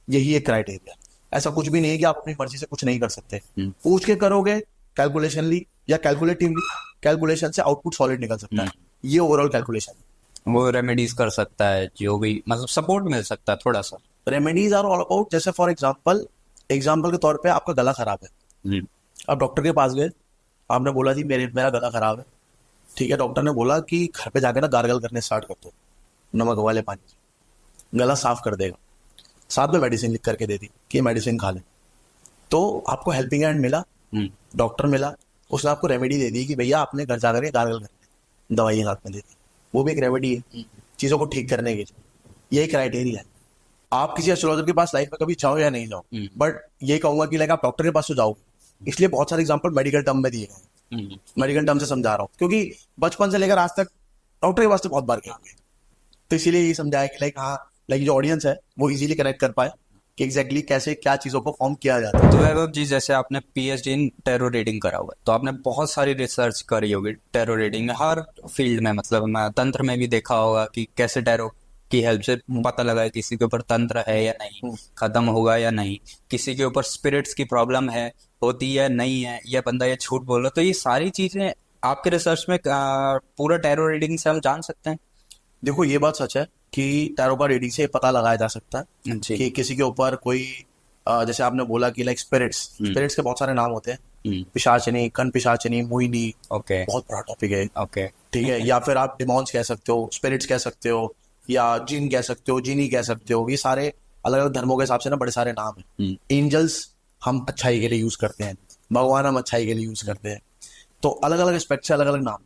यही एक क्राइटेरिया। ऐसा कुछ भी नहीं है कि आप अपनी मर्जी से कुछ नहीं कर सकते। पूछ के करोगे कैलकुलेशनली या कैलकुलेटिवली, कैलकुलेशन से आउटपुट सॉलिड निकल सकता है। ये ओवरऑल कैलकुलेशन। वो रेमेडीज कर सकता है, जो भी मतलब सपोर्ट मिल सकता है थोड़ा सा। रेमेडीज आर ऑल अबाउट, जैसे फॉर एग्जाम्पल के तौर पे आपका गला खराब है, आप डॉक्टर के पास गए, आपने बोला जी मेरा गला खराब है, ठीक है। डॉक्टर ने बोला कि घर पे जाके ना गार्गल करने स्टार्ट कर दो नमक वाले पानी से, गला साफ कर देगा। साथ में मेडिसिन लिख करके दे दी कि मेडिसिन खा ले। तो आपको हेल्पिंग हैंड मिला, डॉक्टर मिला, उसने आपको रेमेडी दे दी कि भैया आपने घर जाकर के गार्गल करनी, दवाइयाँ साथ में दे दी। वो भी एक रेमेडी है चीज़ों को ठीक करने की। यही क्राइटेरिया है। आप किसी एस्ट्रोलॉजर के पास लाइफ में कभी जाओ या नहीं जाओ, बट ये कहूंगा कि लाइक आप डॉक्टर के पास तो जाओ। इसलिए बहुत सारे एग्जांपल मेडिकल टर्म में दिए गए हैं, मेडिकल टर्म से समझा रहा हूँ, क्योंकि बचपन से लेकर आज तक डॉक्टर के पास तो बहुत बार गए होंगे। तो इसीलिए ये समझाया कि लाइक हाँ, लाइक जो ऑडियंस है वो इजीली कनेक्ट कर पाए कि एग्जैक्टली कैसे क्या चीज़ों को फॉर्म किया जाता है। तो वैभव जी, जैसे आपने पीएचडी इन टैरो रीडिंग करा हुआ है, तो आपने बहुत सारी रिसर्च करी होगी टैरो रीडिंग में, हर फील्ड में। मतलब मैं तंत्र में भी देखा होगा कि कैसे टैरो की हेल्प से पता लगा है किसी के ऊपर तंत्र है या नहीं, खत्म होगा या नहीं, किसी के ऊपर स्पिरिट्स की प्रॉब्लम है, होती है नहीं है, या बंदा ये झूठ बोल रहा। तो ये सारी चीजें आपके रिसर्च में पूरा टैरो रीडिंग से हम जान सकते हैं। देखो ये बात सच है कि टैरो का रीडिंग से पता लगाया जा सकता है जी। कि किसी के ऊपर कोई जैसे आपने बोला कि लाइक स्पिरिट्स के बहुत सारे नाम होते हैं, पिशाचनी, कन पिशाचनी, मोहिनी, ओके बहुत बड़ा टॉपिक है, ओके ठीक है। या फिर आप डिमॉन्स कह सकते हो, स्पिरिट्स कह सकते हो, या जिन कह सकते हो, जिनी कह सकते हो। ये सारे अलग अलग धर्मों के हिसाब से ना बड़े सारे नाम हैं। एंजल्स हम अच्छाई के लिए यूज करते हैं, भगवान हम अच्छाई के लिए यूज करते हैं। तो अलग अलग एस्पेक्ट से अलग अलग नाम।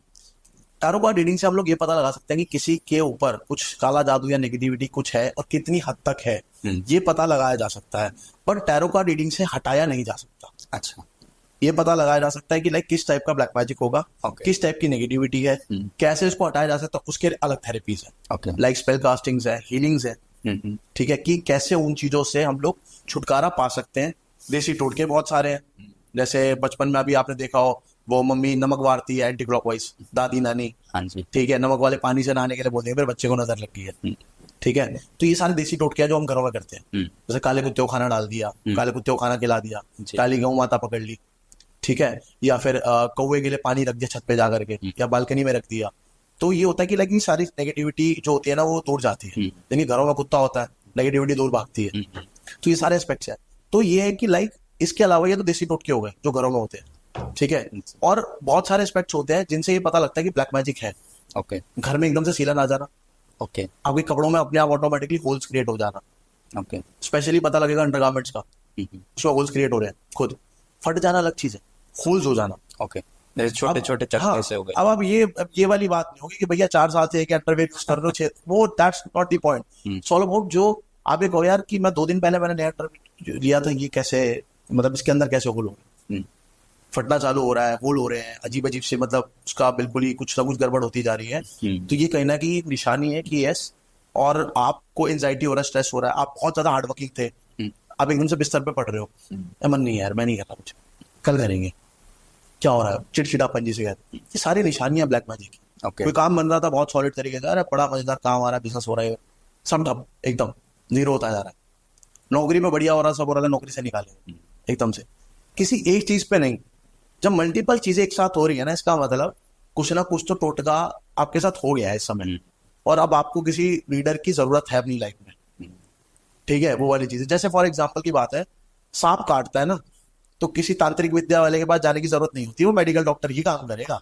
टैरो कार्ड रीडिंग से हम लोग ये पता लगा सकते हैं कि किसी के ऊपर कुछ काला जादू या नेगेटिविटी कुछ है और कितनी हद तक है, ये पता लगाया जा सकता है। पर टैरो कार्ड रीडिंग से हटाया नहीं जा सकता। अच्छा। ये पता लगाया जा सकता है कि लाइक किस टाइप का ब्लैक मैजिक होगा, Okay. किस टाइप की नेगेटिविटी है, कैसे इसको हटाया जा सकता है। उसके अलग थेरेपीज है, Okay. लाइक स्पेल कास्टिंग्स है, हीलिंग्स है, ठीक है, कि कैसे उन चीजों से हम लोग छुटकारा पा सकते हैं। देसी टोटके बहुत सारे हैं, जैसे बचपन में अभी आपने देखा हो वो मम्मी नमक वारती है एंटी क्लॉकवाइज, दादी नानी, हाँ जी। ठीक है, नमक वाले पानी से नहाने के लिए बोलते हैं, फिर बच्चे को नजर लग गई है, ठीक है। तो ये सारे देसी टोटके हैं जो हम घरों में करते हैं। जैसे काले कुत्ते को खाना डाल दिया, काले कुत्ते को खाना खिला दिया, काली गऊ माता पकड़ ली, ठीक है, या फिर कौवे के लिए पानी रख दिया छत पे जा करके, या बालकनी में रख दिया। तो ये होता है कि लाइक ये सारी नेगेटिविटी जो होती है ना वो दूर जाती है। लेकिन घरों में कुत्ता होता है, नेगेटिविटी दूर भागती है। तो ये सारे एस्पेक्ट्स है। तो ये है कि लाइक इसके अलावा ये तो देसी टोटके हो गए जो घरों में होते हैं, ठीक है। और बहुत सारे एस्पेक्ट्स होते हैं जिनसे ये पता लगता है कि ब्लैक मैजिक है। ओके घर में एकदम से सीलन आ जाना, ओके आपके कपड़ों में अपने आप ऑटोमेटिकली होल्स क्रिएट हो जाना, ओके स्पेशली पता लगेगा अंडरगारमेंट्स का, उसमें होल्स क्रिएट हो रहे हैं, खुद फट जाना अलग चीज है, होल्स हो जाना। ओके। छोटे छोटे चक्के हाँ, से हो गए। अब ये वाली बात नहीं होगी कि भैया 4 साल से एक अंडरवेयर यूज कर रहे हो, वो that's not the point. Solve about जो आप ये कहो यार कि मैं 2 दिन पहले मैंने नया अंडरवेयर लिया था, ये कैसे, मतलब इसके अंदर कैसे होल हो गया, फटना चालू हो रहा है, होल हो रहे हैं, अजीब अजीब से, मतलब उसका बिल्कुल ही कुछ ना कुछ गड़बड़ होती जा रही है। तो ये कहीं ना कहीं एक निशानी है कि यस, और आपको एंजाइटी हो रहा है, स्ट्रेस हो रहा है, आप बहुत ज्यादा हार्ड वर्किंग थे, आप एकदम से बिस्तर पे पड़ रहे हो, मन नहीं यार मैं नहीं कर रहा कुछ, कल करेंगे, क्या हो रहा है, चिड़चिड़ापन जिसे कहते हैं। ये सारी निशानियां ब्लैक मैजिक की। Okay. कोई काम बन रहा था बहुत सॉलिड तरीके से, अरे बड़ा मजेदार काम आ रहा है, बिजनेस हो रहा है, सब ठप, एकदम जीरो होता जा रहा है। नौकरी में बढ़िया हो रहा, सब हो रहा था, नौकरी से निकाले एकदम से, किसी एक चीज पे नहीं। जब मल्टीपल चीजें एक साथ हो रही है ना, इसका मतलब कुछ ना कुछ तो टोटका आपके साथ हो गया है इस समय, और अब आपको किसी लीडर की जरूरत है अपनी लाइफ में, ठीक है। वो वाली चीजें, जैसे फॉर एग्जाम्पल की बात है, सांप काटता है ना, तो किसी तांत्रिक विद्या वाले के पास जाने की जरूरत नहीं होती, वो मेडिकल डॉक्टर ही काम करेगा।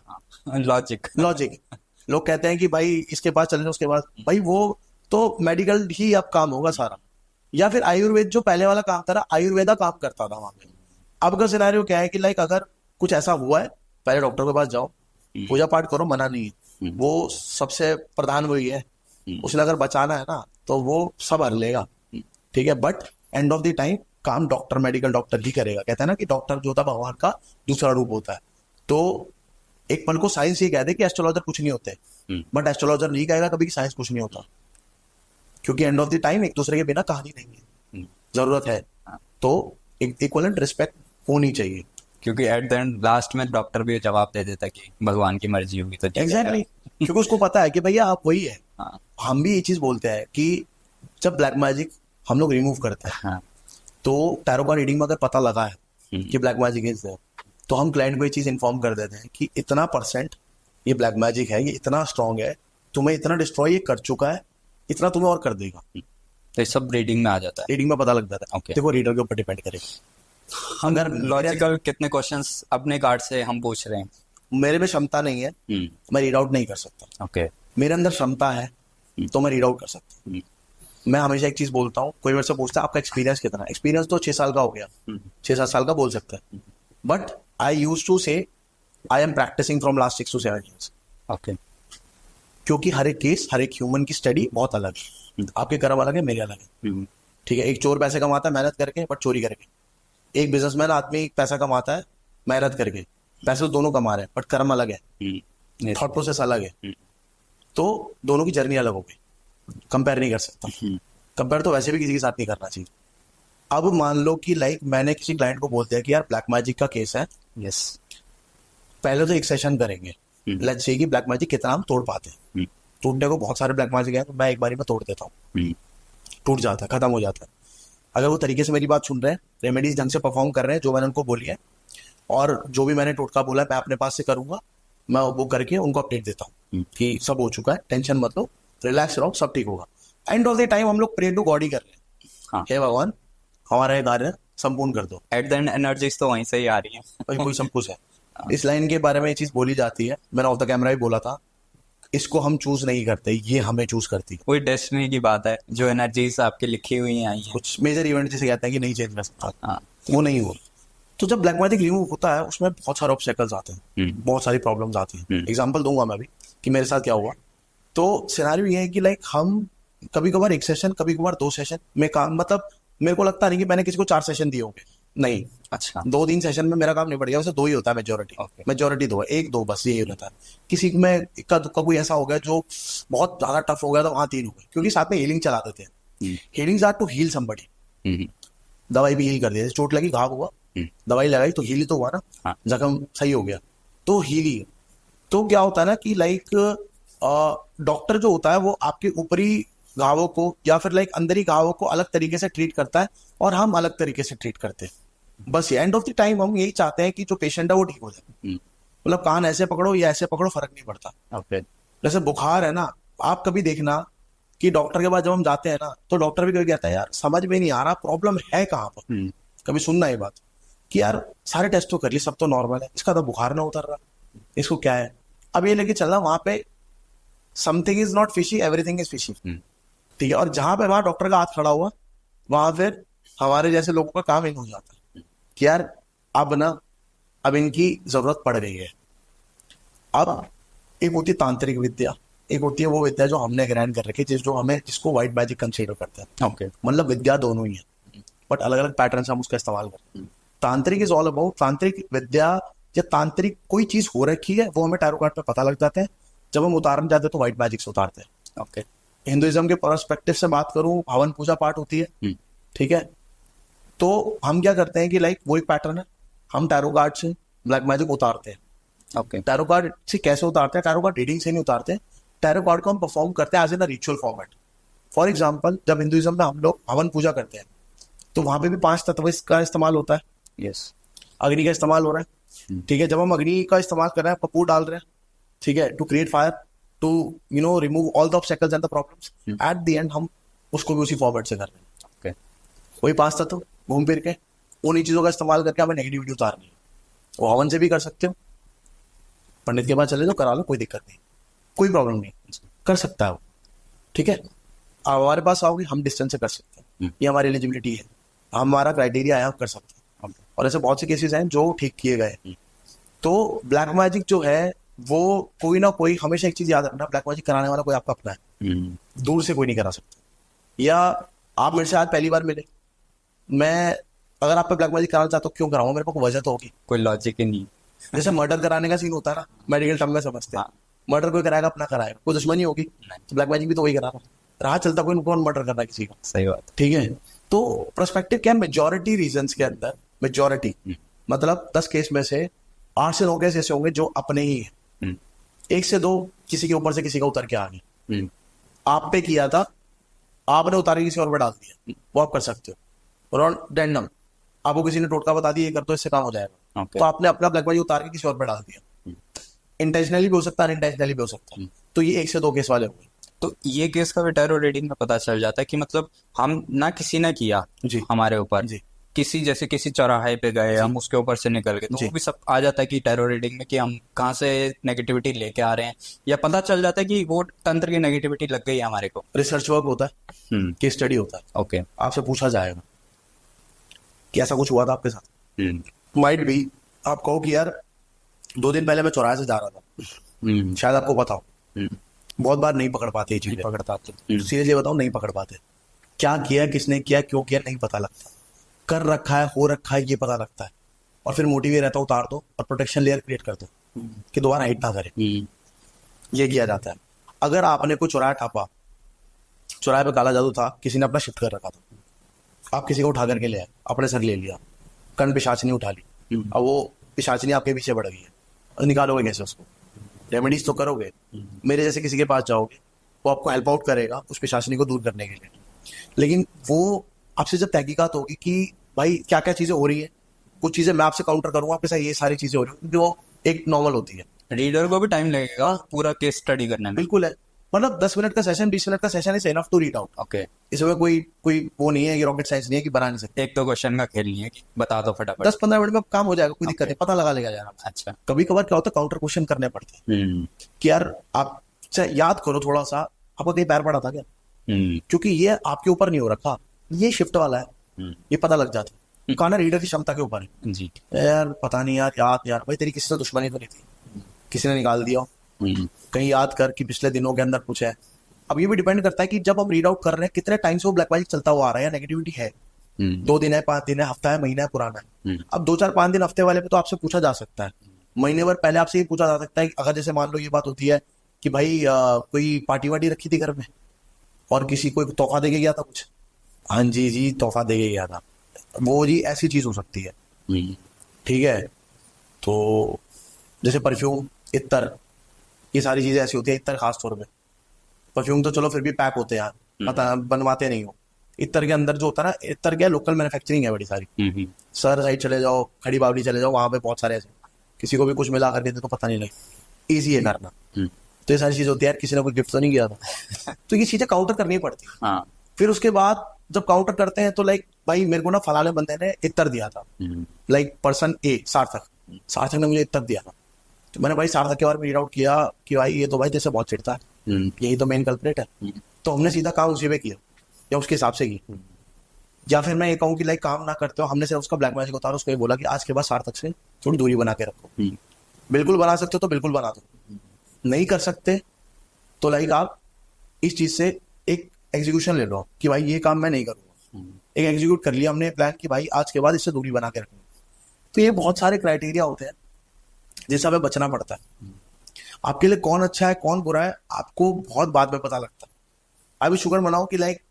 लॉजिक लॉजिक, लोग कहते हैं कि भाई इसके पास चलने, उसके पास, भाई वो तो मेडिकल ही अब काम होगा सारा। या फिर आयुर्वेद, जो पहले वाला काम था ना, आयुर्वेदा काम करता था वहां पे। अब का सिनेरियो क्या है कि लाइक अगर कुछ ऐसा हुआ है, पहले डॉक्टर के पास जाओ, पूजा पाठ करो, मना नहीं है, वो सबसे प्रधान वही है। उसने अगर बचाना है ना तो वो सब हर लेगा, ठीक है। But and of the time काम डॉक्टर, मेडिकल डॉक्टर ही करेगा। कहते हैं ना कि डॉक्टर जो होता है भगवान का दूसरा रूप होता है। तो एक पल को साइंस ये कह दे कि एस्ट्रोलॉजर कुछ नहीं होते, बट एस्ट्रोलॉजर नहीं कहेगा कभी कि साइंस कुछ नहीं होता, क्योंकि एंड ऑफ द टाइम एक दूसरे के बिना कहानी नहीं है, जरूरत है तो एक इक्वलेंट रिस्पेक्ट होनी चाहिए। क्योंकि एट द एंड लास्ट में डॉक्टर भी जवाब दे देता कि भगवान की मर्जी होगी तो ठीक है। एग्जैक्टली क्योंकि उसको पता है कि भैया आप वही है। हाँ हम भी ये चीज बोलते हैं कि जब ब्लैक मैजिक हम लोग रिमूव करते हैं हाँ तो टैरो कार्ड रीडिंग में अगर पता लगा है कि ब्लैक मैजिक इज देयर, तो हम क्लाइंट को ये चीज इन्फॉर्म कर देते हैं कि इतना परसेंट ये ब्लैक मैजिक है, ये इतना स्ट्रांग है, तुम्हें इतना डिस्ट्रॉय ये कर चुका है, इतना तुम्हें और कर देगा। तो ये सब रीडिंग में आ जाता है। रीडिंग में पता लग जाता है। Okay. देखो रीडर के ऊपर डिपेंड करेगा। अगर लॉजिकल कितने क्वेश्चंस अपने कार्ड से हम पूछ रहे हैं? मेरे में क्षमता नहीं है, मैं रीड आउट नहीं कर सकता। ओके मेरे अंदर क्षमता है तो मैं रीड आउट कर सकता हूँ। मैं हमेशा एक चीज बोलता हूँ, कोई मेरे से पूछता है आपका एक्सपीरियंस कितना है, एक्सपीरियंस तो 6 साल का हो गया, 6-7 साल का बोल सकता है, but I used to say I am practising from last 6 to 7 years। Okay क्योंकि हर एक केस, हर एक ह्यूमन की स्टडी बहुत अलग है। आपके कर्म अलग है, मेरे अलग है। ठीक है, एक चोर पैसे कमाता है मेहनत करके बट चोरी करके, एक बिजनेसमैन आदमी पैसा कमाता है मेहनत करके, पैसे तो दोनों कमा रहे हैं बट कर्म अलग है, थॉट प्रोसेस अलग है, तो दोनों की जर्नी अलग हो गई, कंपेयर नहीं कर सकता। कंपेयर तो वैसे भी किसी के साथ नहीं करना चाहिए। अब मान लो कि लाइक मैंने किसी क्लाइंट को बोल दिया कि यार ब्लैक मैजिक का केस है, यस पहले तो एक सेशन करेंगे, लेट्स सी कि ब्लैक मैजिक कितना हम तोड़ पाते हैं। टूटने को बहुत सारे ब्लैक मैजिक है तो मैं एक बारी में तोड़ देता हूँ, टूट जाता है, खत्म हो जाता है। अगर वो तरीके से मेरी बात सुन रहे हैं, रेमेडीज ढंग से परफॉर्म कर रहे हैं जो मैंने उनको बोली है, और जो भी मैंने टोटका बोला है मैं अपने पास से करूंगा, मैं वो करके उनको अपडेट देता हूँ कि सब हो चुका है, टेंशन मत लो, रिलैक्स रहो, सब ठीक होगा। एंड ऑफ द टाइम हम लोग प्रे टू गॉड ही कर रहे हैं, हाँ हे भगवान हमारा ये कार्य संपूर्ण कर दो। एट द एंड एनर्जीज तो वहीं से ही आ रही है। भाई कोई सब कुछ है। इस लाइन के बारे में ये चीज बोली जाती है, मैंने ऑफ द कैमरा भी बोला था, इसको हम चूज नहीं करते, ये हमें चूज करती है। वही डेस्टिनी की बात है, जो एनर्जीज आपकी लिखी हुई हैं आई हैं। कुछ मेजर इवेंट जिसे कहते हैं कि नहीं चेंज कर सकता, हाँ वो नहीं हुआ। तो जब ब्लैक मैजिक रिमूव होता है उसमें बहुत सारे ऑब्स्टेकल्स आते हैं, बहुत सारी प्रॉब्लम्स आती हैं। एग्जांपल दूंगा मैं भी कि मेरे साथ क्या हुआ। तो सिनेरियो ये है कि लाइक हम कभी कभार एक सेशन, कभी कभार 2 सेशन में काम, मतलब मेरे को लगता नहीं कि मैंने किसी को 4 सेशन दिए होंगे, नहीं, अच्छा 2-3 सेशन में मेरा काम निपट गया। वैसे 2 ही होता है मेजोरिटी, Okay. मेजोरिटी 2 है, 1-2 बस यही रहता है। किसी में इक्का दुक्का कोई ऐसा हो गया जो बहुत ज्यादा टफ हो गया तो वहां 3 हो गए, क्योंकि साथ में हीलिंग चला देते हैं। Healing are to heal somebody. दवाई भी हील कर दी, चोट लगी, घाव हुआ, दवाई लगाई तो हील तो हुआ ना, हाँ। जख्म सही हो गया तो हील ही है। तो क्या होता है ना कि लाइक डॉक्टर जो होता है वो आपके ऊपरी घावों को या फिर लाइक अंदरी घावों को अलग तरीके से ट्रीट करता है और हम अलग तरीके से ट्रीट करते हैं। बस एंड ऑफ द टाइम हम यही चाहते हैं कि जो पेशेंट है वो ठीक हो जाए। मतलब कान ऐसे पकड़ो या ऐसे पकड़ो, फर्क नहीं पड़ता। ओके जैसे बुखार है ना, आप कभी देखना कि डॉक्टर के पास जब हम जाते हैं ना तो डॉक्टर भी कभी कहता है यार समझ में नहीं आ रहा प्रॉब्लम है कहाँ पर। कभी सुनना ये बात कि यार सारे टेस्ट तो कर लिए, सब तो नॉर्मल है, इसका तो बुखार ना उतर रहा, इसको क्या है। अब ये लेके चल रहा वहां पे something is not fishy, everything is fishy. ठीक है, और जहां पे वहां डॉक्टर का हाथ खड़ा हुआ वहां फिर हमारे जैसे लोगों का काम इन हो जाता है कि यार अब इनकी जरूरत पड़ गई है। अब एक होती है तांत्रिक विद्या, एक होती है वो विद्या जो हमने ग्रहण कर रखी है, जिसको व्हाइट मैजिक कंसीडर करते हैं। ओके मतलब विद्या दोनों ही है बट अलग अलग पैटर्न से हम उसका इस्तेमाल करते हैं। तांत्रिक इज ऑल अबाउट तांत्रिक विद्या या तांत्रिक कोई चीज हो रखी है वो हमें टैरो कार्ड पे पता लग जाते हैं। जब हम उतारना चाहते हैं तो व्हाइट मैजिक से उतारते हैं। ओके हिंदुइज्म के पर्सपेक्टिव से बात करूं, हवन पूजा पाठ होती है, ठीक है, तो हम क्या करते हैं कि लाइक वो एक पैटर्न है, हम टैरो कार्ड से ब्लैक मैजिक उतारते हैं। ओके टैरो कार्ड से कैसे उतारते हैं? टैरो कार्ड रीडिंग से नहीं उतारते, टैरो कार्ड को हम परफॉर्म करते हैं as in a ritual format. For example जब हिंदुइज्म में हम लोग हवन पूजा करते हैं तो वहां पे भी 5 तत्व का इस्तेमाल होता है। यस अग्नि का इस्तेमाल हो रहा है, ठीक है, जब हम अग्नि का इस्तेमाल कर रहे हैं, कपूर डाल रहे हैं, ठीक है, to create fire, to remove all the obstacles and the problems, at the end हम उसको भी उसी फॉर्मेट से कर रहे हैं। ओके वही 5 तत्व घूम फिर के उन्हीं चीजों का इस्तेमाल करके हमें नेगेटिविटी उतारनी है। वो हवन से भी कर सकते हो, पंडित के पास चले जाओ करा लो, कोई दिक्कत नहीं, कोई प्रॉब्लम नहीं, कर सकता है वो, ठीक है। अब हमारे पास आओगे हम डिस्टेंस से कर सकते हैं, ये हमारी एलिजिबिलिटी है, हमारा क्राइटेरिया है, हम कर सकते हैं। और ऐसे बहुत से केसेस हैं जो ठीक किए गए। तो ब्लैक मैजिक जो है वो कोई ना कोई, हमेशा एक चीज याद रखना, ब्लैक मैजिक कराने वाला कोई आपका अपना है, दूर से कोई नहीं करा सकता। या आप मेरे से आज पहली बार मिले, मैं अगर आप पे ब्लैक मैजिक कराना चाहता हूँ क्यों कराऊंगा, मेरे पास वजह तो होगी, कोई लॉजिक ही नहीं। जैसे मर्डर कराने का सीन होता है ना, मेडिकल टर्म में समझते हैं, हाँ। मर्डर कोई कराएगा अपना कराएगा, कोई दुश्मनी होगी, तो ब्लैक मैजिक भी तो वही करा रहा, राह चलता कोई कौन मर्डर कर रहा है किसी का, सही बात। ठीक है। तो पर्सपेक्टिव क्या है, मेजोरिटी रीजंस के अंदर मेजोरिटी मतलब 10 केस में से 8 से 9 केस ऐसे होंगे जो अपने ही है, हम्म, 1 से 2 किसी के ऊपर से किसी का उतर के आ गए, हम्म, आप पे किया था, आपने उतार के किसी और पे डाल दिया, वो आप कर सकते हो, और रैंडम आपको किसी ने टोटका बता दिया ये कर दो इससे काम हो जाएगा, ओके। तो आपने अपना ब्लैक मैजिक उतार के किसी और पे डाल दिया, इंटेंशनली भी हो सकता है अनइंटेंशनली भी हो सकता है, तो ये 1 से 2 केस वाले हुए। तो ये केस का भी टैरो रीडिंग में पता चल जाता है कि मतलब हम ना किसी ने किया जी हमारे ऊपर, जी किसी जैसे किसी चौराहे पे गए हम उसके ऊपर से निकल गए, तो जी। वो भी सब आ जाता है कि टैरो रीडिंग में कि हम कहाँ से नेगेटिविटी लेके आ रहे हैं, या पता चल जाता है कि वो तंत्र की नेगेटिविटी लग गई है हमारे को। रिसर्च वर्क होता है, हम्म, केस स्टडी होता है, ओके। आपसे पूछा जाएगा कि ऐसा कुछ हुआ था आपके साथ, हम्म, माइट भी आप कहो कि यार 2 दिन पहले मैं चौराहे से जा रहा था, हम्म, शायद आपको पता हो, हम्म, बहुत बार नहीं पकड़ पाते ये चीजें, पकड़ पाते। सीरियसली बताओ नहीं पकड़ पाते, क्या किया किसने किया क्यों किया नहीं पता लगता, कर रखा है हो रखा है ये पता लगता है, और फिर मोटिव ये रहता है उतार दो और प्रोटेक्शन लेयर क्रिएट कर दो कि दोबारा हिट ना करे, ये किया जाता है। अगर आपने कोई चौराहा टापा, चौराहे पे काला जादू था, किसी ने अपना शिफ्ट कर रखा था, आप किसी को उठा करके ले आए, अपने सर ले लिया, कर्ण पिशाचनी उठा ली, अब वो पिशाचनी आपके पीछे बढ़ गई है, और निकालोगे कैसे उसको, रेमेडीज तो करोगे, मेरे जैसे किसी के पास जाओगे वो आपको हेल्प आउट करेगा उस पिशाचनी को दूर करने के लिए, लेकिन वो आपसे जब तहकीकात होगी कि भाई क्या क्या चीजें हो रही है, कुछ चीजें मैं आपसे काउंटर करूंगा आपके साथ ये सारी चीजें हो रही हैं जो एक नॉर्मल होती है, रीडर को भी टाइम लगेगा पूरा केस स्टडी करने में। बिल्कुल है, मतलब 10 मिनट का सेशन 20 मिनट का session is enough to read out, okay. इसमें कोई कोई वो नहीं है कि रॉकेट साइंस नहीं है कि बना नहीं सकते, एक तो क्वेश्चन का खेल नहीं है कि बता दो फटाफट। 10-15 मिनट में काम हो जाएगा, कोई दिक्कत नहीं, पता लगा लेगा यार। अच्छा। कभी कभार क्या होता है काउंटर क्वेश्चन करने पड़ते हैं कि यार आप याद करो थोड़ा सा, आपको कहीं पैर पड़ा था क्या, क्योंकि ये आपके ऊपर नहीं हो रखा, ये शिफ्ट वाला है, ये पता लग जाता है, कहा ना रीडर की क्षमता के ऊपर है, जी। यार पता नहीं यार याद यार भाई तेरी किसी से दुश्मनी तो नहीं थी, किसी ने निकाल दिया, कहीं याद कर कि पिछले दिनों के अंदर कुछ है। अब ये भी डिपेंड करता है कि जब हम रीड आउट कर रहे हैं कितने टाइम से वो ब्लैक मैजिक चलता हुआ आ रहा है या नेगेटिविटी है, 2 दिन है 5 दिन है हफ्ता है महीना है पुराना है, अब 2-4-5 दिन हफ्ते वाले पे तो आपसे पूछा जा सकता है, महीने भर पहले आपसे ये पूछा जा सकता है कि अगर जैसे मान लो ये बात होती है कि भाई कोई पार्टी वार्टी रखी थी घर में और किसी को तोहफा दे के गया था कुछ, हाँ जी जी तोहफा दे के गया था, वो जी ऐसी चीज हो सकती है, ठीक है। तो जैसे परफ्यूम इत्तर ये सारी चीजें ऐसी होती है, इत्तर खास तौर पे, परफ्यूम तो चलो फिर भी पैक होते हैं यार, पता बनवाते नहीं हो, इत्तर के अंदर जो होता है ना, इत्तर क्या लोकल मैन्युफैक्चरिंग है बड़ी सारी, सर साइड चले जाओ खड़ी बावली चले जाओ वहां पे बहुत सारे ऐसे, किसी को भी कुछ मिला करके दे तो पता नहीं लगे, ईजी है करना, तो ये सारी चीजें होती है यार किसी ने कोई गिफ्ट तो नहीं किया था, तो ये चीजें काउंटर करनी पड़ती है। हाँ। फिर उसके बाद जब काउंटर करते हैं तो लाइक भाई मेरे को ना फलाने बंदे ने इत्तर दिया था, लाइक पर्सन ए सार्थक ने मुझे इत्तर दिया था, तो मैंने भाई सार्थक के बारे में रीड आउट किया कि भाई ये तो भाई जैसे बहुत चिढ़ता है, यही तो मेन कल्प्रेट है, तो हमने सीधा काम उसी पे किया या उसके हिसाब से की, या फिर मैं ये कहूँ कि लाइक काम ना करते हो, हमने सिर्फ उसका ब्लैक मैजिक उतारा, उसको ये बोला कि आज के बाद सार्थक से थोड़ी दूरी बना के रखो, बिल्कुल बना सकते हो तो बिल्कुल बना दो, नहीं कर सकते तो लाइक आप इस चीज से एक एग्जीक्यूशन ले लो कि भाई ये काम मैं नहीं करूंगा, एक एग्जीक्यूट कर लिया हमने प्लान कि भाई आज के बाद इससे दूरी बना के रखनी, तो ये बहुत सारे क्राइटेरिया होते हैं जिससे हमें बचना पड़ता है। आपके लिए कौन अच्छा है कौन बुरा है आपको बहुत बाद में पता लगता है, अभी शुगर मनाओ कि लाइक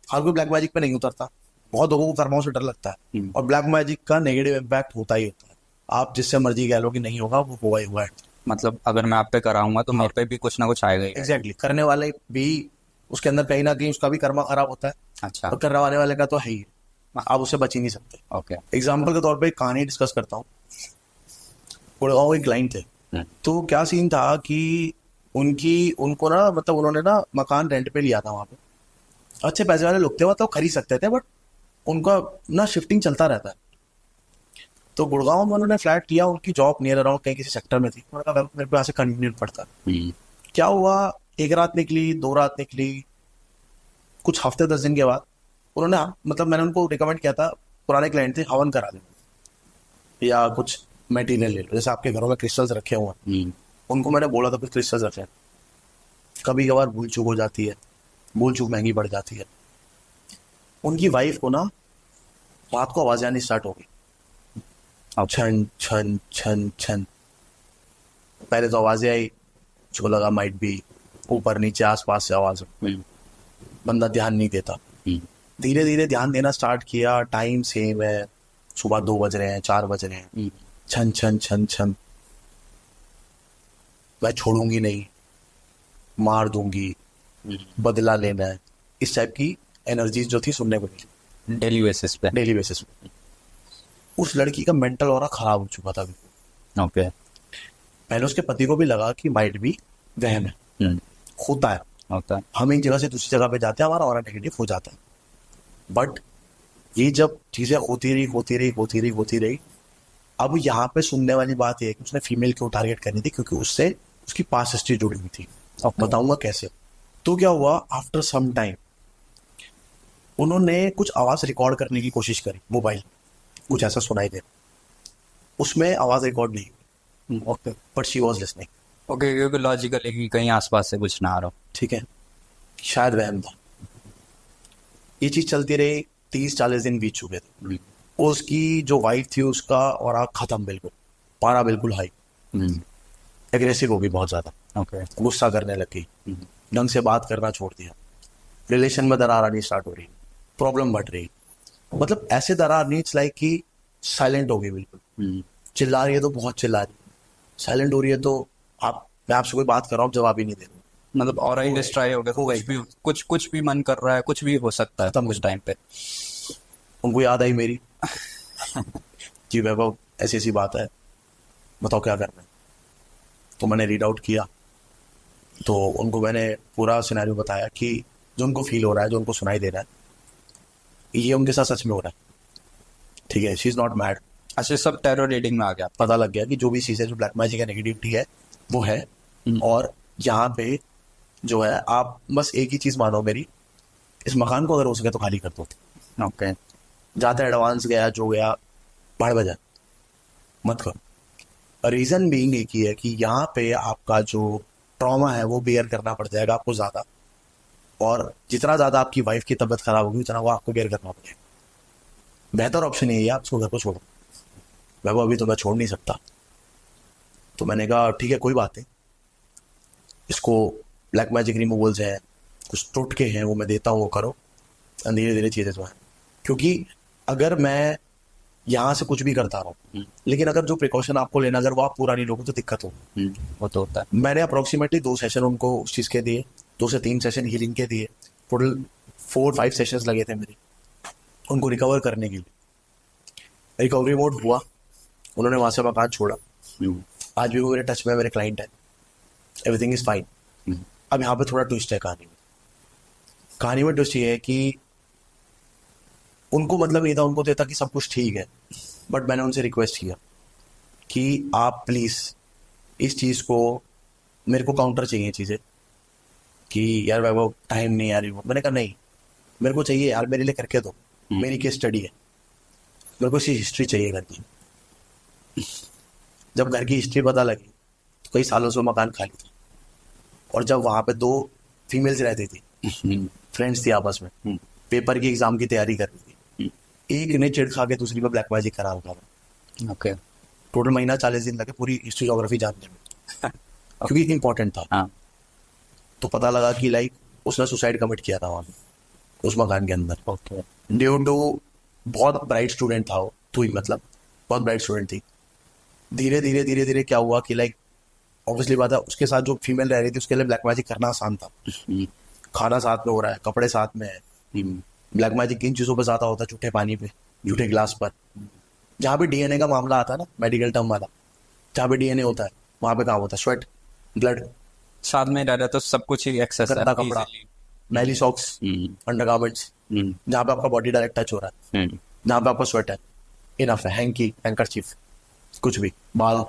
हर कोई ब्लैक मैजिक पे नहीं उतरता, बहुत लोगों को कर्माओं से डर लगता है, और ब्लैक मैजिक का नेगेटिव इम्पैक्ट होता ही होता है, आप जिससे मर्जी कह लो कि नहीं होगा वो होगा ही हुआ है, मतलब अगर मैं आप पे कराऊंगा तो मेरे पे भी कुछ ना कुछ आएगा ही। एग्जैक्टली करने वाले भी उसके अंदर कहीं ना कहीं उसका भी कर्मा खराब होता है, अच्छा। और करवाने वाले का तो है ही, आप उससे बच ही नहीं सकते। ओके। एग्जाम्पल के तौर पे एक कहानी डिस्कस करता हूँ, गुड़गांव एक क्लाइंट थे, तो क्या सीन था कि उनको ना मतलब उन्होंने ना मकान रेंट पे लिया था वहां पे, अच्छे पैसे वाले लोग थे मतलब खरीद सकते थे, बट उनका ना शिफ्टिंग चलता रहता है, तो गुड़गांव में उन्होंने फ्लैट लिया, उनकी जॉब नियर अराउंड कहीं किसी सेक्टर में थी, उन्होंने कहा मेरे को यहाँ से कंटिन्यू पड़ता। क्या हुआ, एक रात निकली 2 रात निकली, कुछ हफ्ते 10 दिन के बाद उन्होंने मतलब मैंने उनको रिकमेंड किया था, पुराने क्लाइंट थे, हवन करा दें या कुछ मटेरियल ले लो, जैसे आपके घरों में क्रिस्टल्स रखे हुए हैं, उनको मैंने बोला था कुछ क्रिस्टल्स रखे, कभी कभार भूल चूक हो जाती है, भूल चूक महंगी पड़ जाती है, उनकी वाइफ को ना रात को आवाज आनी स्टार्ट हो गई, छन छन छन छन, पहले तो आवाजें आई, उसको लगा माइट भी ऊपर नीचे आसपास से आवाज, बंदा ध्यान नहीं देता। धीरे धीरे ध्यान देना स्टार्ट किया, टाइम सेम है, सुबह 2 बज रहे हैं, 4 बज रहे हैं, छन छन छन छन, मैं छोड़ूंगी नहीं, मार दूंगी, बदला लेना है, इस टाइप की एनर्जीज जो थी सुनने को मिली डेली बेसिस पे। डेली बेसिस पे। उस लड़की का मेंटल ऑरा खराब हो चुका था अभी। ओके। पहले उसके पति को भी लगा कि माइट भी वहम है, होता है, होता है। हम एक जगह से दूसरी जगह पे जाते हैं, हमारा ऑरा नेगेटिव हो जाता है। बट ये जब चीजें होती रही, अब यहाँ पे सुनने वाली बात ये है कि उसने फीमेल क्यों टारगेट करनी थी, क्योंकि उससे उसकी पास्ट हिस्ट्री जुड़ी हुई थी। Okay. बताऊंगा कैसे। तो क्या हुआ, आफ्टर सम टाइम उन्होंने कुछ आवाज रिकॉर्ड करने की कोशिश करी, मोबाइल कुछ ऐसा सुनाई दे, उसमें आवाज रिकॉर्ड नहीं हुई। Okay. But she was listening. Okay, क्योंकि लॉजिकल है कि कहीं आसपास से कुछ ना आ रहा हो। ठीक है, शायद वहम था। ये चीज चलती रही, 30-40 दिन बीत चुके थे। उसकी जो वाइफ थी उसका और खत्म, बिल्कुल पारा बिल्कुल हाई, एग्रेसिव हो गई बहुत ज्यादा, ओके। गुस्सा करने लगी, ढंग से बात करना छोड़ दिया, रिलेशन में दरार आनी स्टार्ट हो रही, प्रॉब्लम बढ़ रही, मतलब ऐसे दरार नहीं, इट्स लाइक कि साइलेंट हो गई बिल्कुल। चिल्ला रही है तो बहुत चिल्ला रही है, साइलेंट हो रही है तो मैं आपसे कोई बात कर रहा हूँ, जवाब ही नहीं दे रहा। मतलब और ही डिस्ट्रॉय हो गया, हो गई। कुछ भी मन कर रहा है, कुछ भी हो सकता है खत्म उस टाइम पे। उनको याद आई मेरी कि वैभव ऐसी ऐसी बात है, बताओ क्या करना है। तो मैंने रीड आउट किया, तो उनको मैंने पूरा सिनेरियो बताया कि जो उनको फील हो रहा है, जो उनको सुनाई दे रहा है, ये उनके साथ सच में हो रहा है। ठीक है, शी इज नॉट मैड। अच्छा, सब टेरर रीडिंग में आ गया। पता लग गया कि जो भी चीज़ है, जो ब्लैक मैजिक है, नेगेटिविटी है, वो है। और यहाँ पे जो है, आप बस एक ही चीज़ मानो मेरी, इस मकान को अगर हो सके तो खाली कर दो। ओके। जाता एडवांस गया, जो गया बढ़ बजा, मत करो। रीज़न बीइंग एक ही है कि यहाँ पे आपका जो ट्रॉमा है वो बेयर करना पड़ जाएगा आपको ज़्यादा, और जितना ज़्यादा आपकी वाइफ की तबीयत खराब होगी उतना वो आपको बेयर करना पड़ेगा। बेहतर ऑप्शन यही है, आप उसको घर को छोड़ो। वह अभी तो मैं छोड़ नहीं सकता। तो मैंने कहा ठीक है, कोई बात नहीं, इसको ब्लैक मैजिक रिमूवल्स हैं, कुछ टोटके हैं, वो मैं देता हूँ, वो करो, धीरे धीरे चीज़ें जो है। क्योंकि अगर मैं यहाँ से कुछ भी करता रहूँ, लेकिन अगर जो प्रिकॉशन आपको लेना, अगर वो आप पूरा नहीं लोगे तो दिक्कत होगी। वो तो होता है। मैंने अप्रोक्सीमेटली 2 सेशन उनको उस चीज़ के दिए, 2 से 3 सेशन हीलिंग के दिए, टोटल 4-5 सेशंस लगे थे मेरे उनको रिकवर करने के लिए। रिकवरी मोड हुआ, उन्होंने वहाँ से मकान छोड़ा, आज भी वो मेरे टच में, मेरे क्लाइंट है, एवरीथिंग इज फाइन। अब यहाँ पे थोड़ा ट्विस्ट है कहानी में ट्विस्ट ये है कि उनको मतलब ये था, उनको देता कि सब कुछ ठीक है, बट मैंने उनसे रिक्वेस्ट किया कि आप प्लीज़ इस चीज़ को, मेरे को काउंटर चाहिए चीज़ें, कि यार वो टाइम नहीं आ रही वो। मैंने कहा नहीं, मेरे को चाहिए यार, मेरे लिए करके दो, मेरी केस स्टडी है, मेरे को इसकी हिस्ट्री चाहिए घर की। जब घर की हिस्ट्री पता लगी तो कई सालों से मकान खाली था, और जब वहाँ पे 2 फीमेल्स रहती थी, फ्रेंड्स थी आपस में, पेपर की एग्जाम की तैयारी कर रही थी, एक ने चिढ़ खा के दूसरी पे ब्लैक मैजिक करा होगा। ओके। टोटल महीना 40 दिन लगे पूरी हिस्ट्री ज्योग्राफी जानने में, क्योंकि इंपॉर्टेंट था। हाँ। तो पता लगा कि लाइक उसने सुसाइड कमिट किया था वहाँ पे, उस मकान के अंदर। ओके। ड्यू टू, बहुत ब्राइट स्टूडेंट था वो, तू ही मतलब बहुत ब्राइट स्टूडेंट थी। धीरे धीरे क्या हुआ कि लाइक ऑब्वियसली बात है, उसके साथ जो फीमेल रह रही थी उसके लिए ब्लैक मैजिक करना आसान था। खाना साथ में हो रहा है, कपड़े साथ में है। ब्लैक मैजिक किन चीज़ों पर ज़्यादा होता है? झूठे पानी पे, झूठे गिलास पर। जहाँ पे डीएनए का मामला आता है ना, मेडिकल टर्म वाला, जहाँ पे डीएनए होता है वहाँ पे कहाँ होता है? स्वेट, ब्लड, साथ में रह रहा तो सब कुछ ही एक्सेस है, गंदा कपड़ा, मैली सॉक्स, अंडरगारमेंट्स, जहाँ पे आपका बॉडी डायरेक्ट टच हो रहा है, जहाँ पे आपका स्वेट है, इनफ है। हैंकी, हैंकरचीफ, कुछ भी, बाल,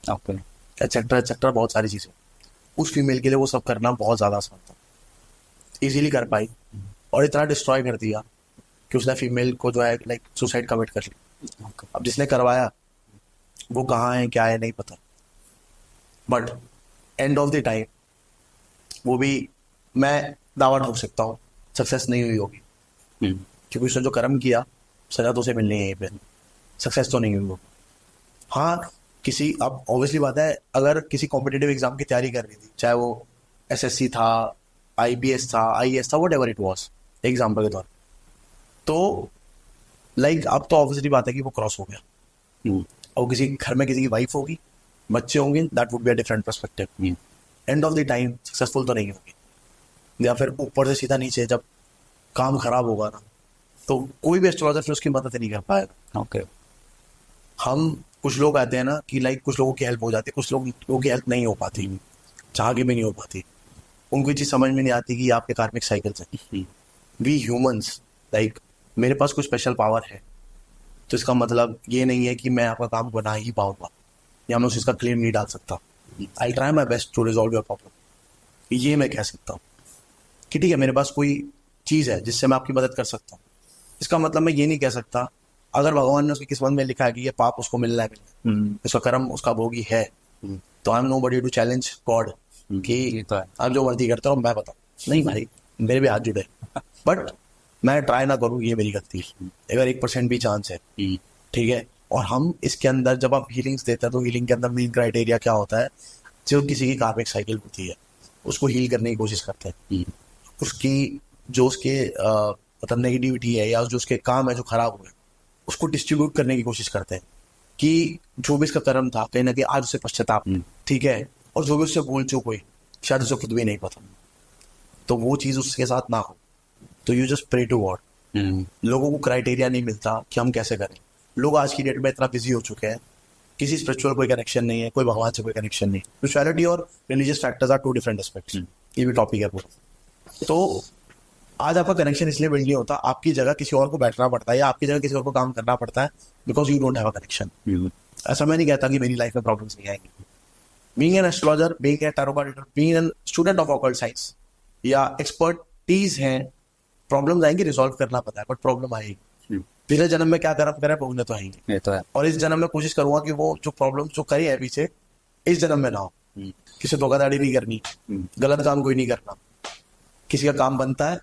ओके, एक्सेट्रा एक्सेट्रा, बहुत सारी चीज़ें। उस फीमेल के लिए वो सब करना बहुत ज़्यादा आसान था, इजीली कर पाई, और इतना डिस्ट्रॉय कर दिया कि उसने फीमेल को जो है लाइक सुसाइड कमिट कर ली। अब जिसने करवाया वो कहाँ है, क्या है, नहीं पता, but and of the time वो भी, मैं दावा ठोक सकता हूँ, सक्सेस नहीं हुई होगी, क्योंकि उसने जो कर्म किया सजा तो उसे मिलनी है यहीं पे, सक्सेस तो नहीं हुई वो। हाँ, किसी, अब ऑब्वियसली बात है, अगर किसी कॉम्पिटिटिव एग्जाम की तैयारी कर रही थी, चाहे वो एसएससी था, आईबीएस था, आईएएस था, what ever it was, example के तौर पे, तो लाइक अब तो ऑब्वियसली बात है कि वो क्रॉस हो गया। और किसी घर में किसी की वाइफ होगी, बच्चे होंगे, that would be a different perspective. And of the time successful तो नहीं होगी, या फिर ऊपर से सीधा नीचे जब काम खराब होगा ना, तो कोई भी एस्ट्रोलॉजर फिर उसकी मदद नहीं कर पाएगा। ओके। हम कुछ लोग आते हैं ना कि लाइक कुछ लोगों की हेल्प हो जाती है, कुछ लोगों की हेल्प नहीं हो पाती, चाह के भी नहीं हो पाती। उनको ये चीज़ समझ में नहीं आती कि ये आपके कार्मिक साइकिल है। वी ह्यूमंस, लाइक मेरे पास कुछ स्पेशल पावर है, तो इसका मतलब ये नहीं है कि मैं आपका काम बना ही पाऊंगा या मैं उस चीज़ का क्लेम नहीं डाल सकता। I try my best to resolve your problem, ये मैं कह सकता हूँ कि ठीक है मेरे पास कोई चीज़ है जिससे मैं आपकी मदद कर सकता हूँ। इसका मतलब मैं ये नहीं कह सकता अगर भगवान ने उसकी किस्मत में लिखा है कि ये पाप उसको मिलना है, इसका कर्म उसका भोगी है, तो I am nobody to challenge God कि ये तो है। आप जो मर्जी करते हो मैं बताऊँ नहीं भाई, मेरे भी हाथ जुड़े, बट मैं ट्राई ना करूँ, ये मेरी गलती है। अगर 1% भी चांस है, ठीक है। और हम इसके अंदर जब आप हीलिंग्स देते हैं तो हीलिंग के अंदर मेन क्राइटेरिया क्या होता है, जो किसी की कार्मिक साइकिल होती है उसको हील करने की कोशिश करते हैं। उसकी जो उसके मतलब नेगेटिविटी है या जो उसके काम है जो खराब हुए उसको डिस्ट्रीब्यूट करने की कोशिश करते हैं कि जो भी इसका कर्म था कहीं ना कहीं आज उसे पश्चाताप, ठीक है, और जो भी उससे भूल चूक हुई शायद उसे खुद भी नहीं पता, तो वो चीज़ उसके साथ ना हो। तो you just pray to God. लोगों को क्राइटेरिया नहीं मिलता कि हम कैसे करें। लोग आज की डेट में इतना बिजी हो चुके हैं, किसी स्पिरिचुअल कोई कनेक्शन नहीं है, कोई भगवान से कोई कनेक्शन नहीं। स्पिरिचुअलिटी और religious factors are two different aspects, ये भी टॉपिक है पूरा। तो आज आपका कनेक्शन इसलिए बिल्ड नहीं होता, आपकी जगह किसी और को बैठना पड़ता है या आपकी जगह किसी और को काम करना पड़ता है, because you don't have a connection. ऐसा मैं नहीं कहता कि मेरी लाइफ में प्रॉब्लम्स नहीं आएंगी। Being an astrologer, being a tarot card reader, being an student of occult science या एक्सपर्टीज हैं, प्रॉब्लम्स आएंगी, रिजॉल्व करना पता है, बट प्रॉब्लम आएगी। पिछले जन्म में क्या कर्म करे भोगने तो आएंगे, ये तो है। और इस जन्म में कोशिश करूंगा कि वो जो प्रॉब्लम जो करी है पीछे इस जन्म में ना हो। किसी धोखाधड़ी नहीं करनी, गलत काम कोई नहीं करना। किसी का काम बनता है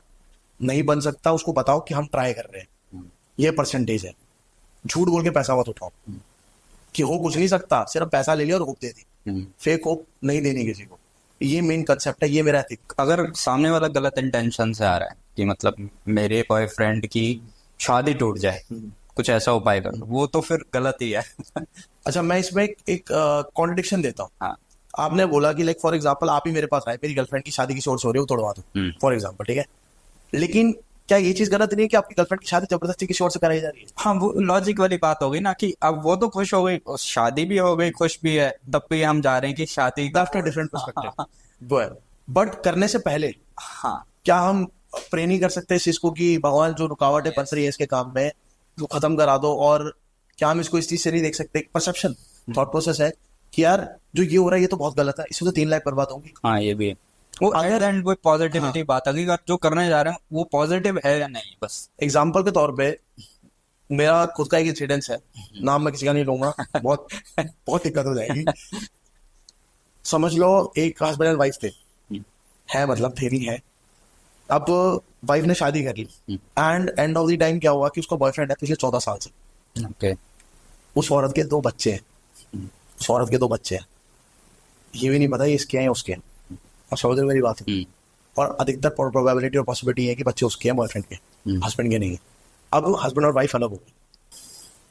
नहीं बन सकता, उसको बताओ कि हम ट्राई कर रहे हैं, ये परसेंटेज है। झूठ बोल के पैसा मत उठाओ कि हो कुछ नहीं सकता, सिर्फ पैसा ले लिया और hope they the. Fake hope नहीं देनी किसी को, ये मेन कंसेप्ट है, ये मेरा एथिक। अगर सामने वाला गलत इंटेंशन से आ रहा है कि मतलब मेरे बॉयफ्रेंड की शादी टूट जाए, कुछ ऐसा उपाय कर, वो तो फिर गलत ही है। अच्छा, मैं इसमें एक कॉन्ट्रडिक्शन देता हूँ। हाँ। आपने बोला कि लाइक फॉर एग्जांपल आप ही मेरे पास आए, मेरी गर्लफ्रेंड की शादी किसी और से हो रही है, वो तोड़वा दो, फॉर एग्जांपल, ठीक है। लेकिन क्या ये चीज गलत नहीं है कि आपकी गर्लफ्रेंड की शादी जबरदस्ती किसी और से कराई जा रही है? हाँ, वो लॉजिक वाली बात हो गई ना कि अब वो तो खुश हो गई, और शादी भी हो गई, खुश भी है, तब भी हम जा रहे हैं कि शादी। आफ्टर डिफरेंट पर्सपेक्टिव वो है, बट करने से पहले हाँ। क्या हम प्रे नहीं कर सकते इस चीज को कि भगवान जो रुकावटें बन रही है इसके काम में वो खत्म करा दो? और क्या हम इसको इस चीज से नहीं देख सकते, परसेप्शन, थॉट प्रोसेस है कि यार जो ये हो रहा है ये तो बहुत गलत है, इसमें तो 3 लाख बर्बाद होंगी। हाँ, ये भी है। वो अगर- एंड वो पॉजिटिविटी बात है कि अगर जो करने जा रहे हैं वो पॉजिटिव है या नहीं, बस। एग्जाम्पल के तौर पे मेरा खुद का एक इंसिडेंस है, नाम मैं किसी का नहीं लूंगा, बहुत बहुत दिक्कत हो जाएगी। समझ लो एक हस्बैंड एंड वाइफ थे, है मतलब थे नहीं है। अब वाइफ ने शादी कर ली and end of the time क्या हुआ कि उसका बॉयफ्रेंड है पिछले 14 साल से। ओके। उस औरत के 2 बच्चे हैं, उस औरत के 2 बच्चे हैं, ये भी नहीं पता ये इसके हैं या उसके हैं, और समझ रहे हो मेरी बात है। और अधिकतर प्रोबेबिलिटी और पॉसिबिलिटी है कि बच्चे उसके हैं, बॉयफ्रेंड के, हस्बैंड के नहीं है। अब हस्बैंड और वाइफ अलग हो गए,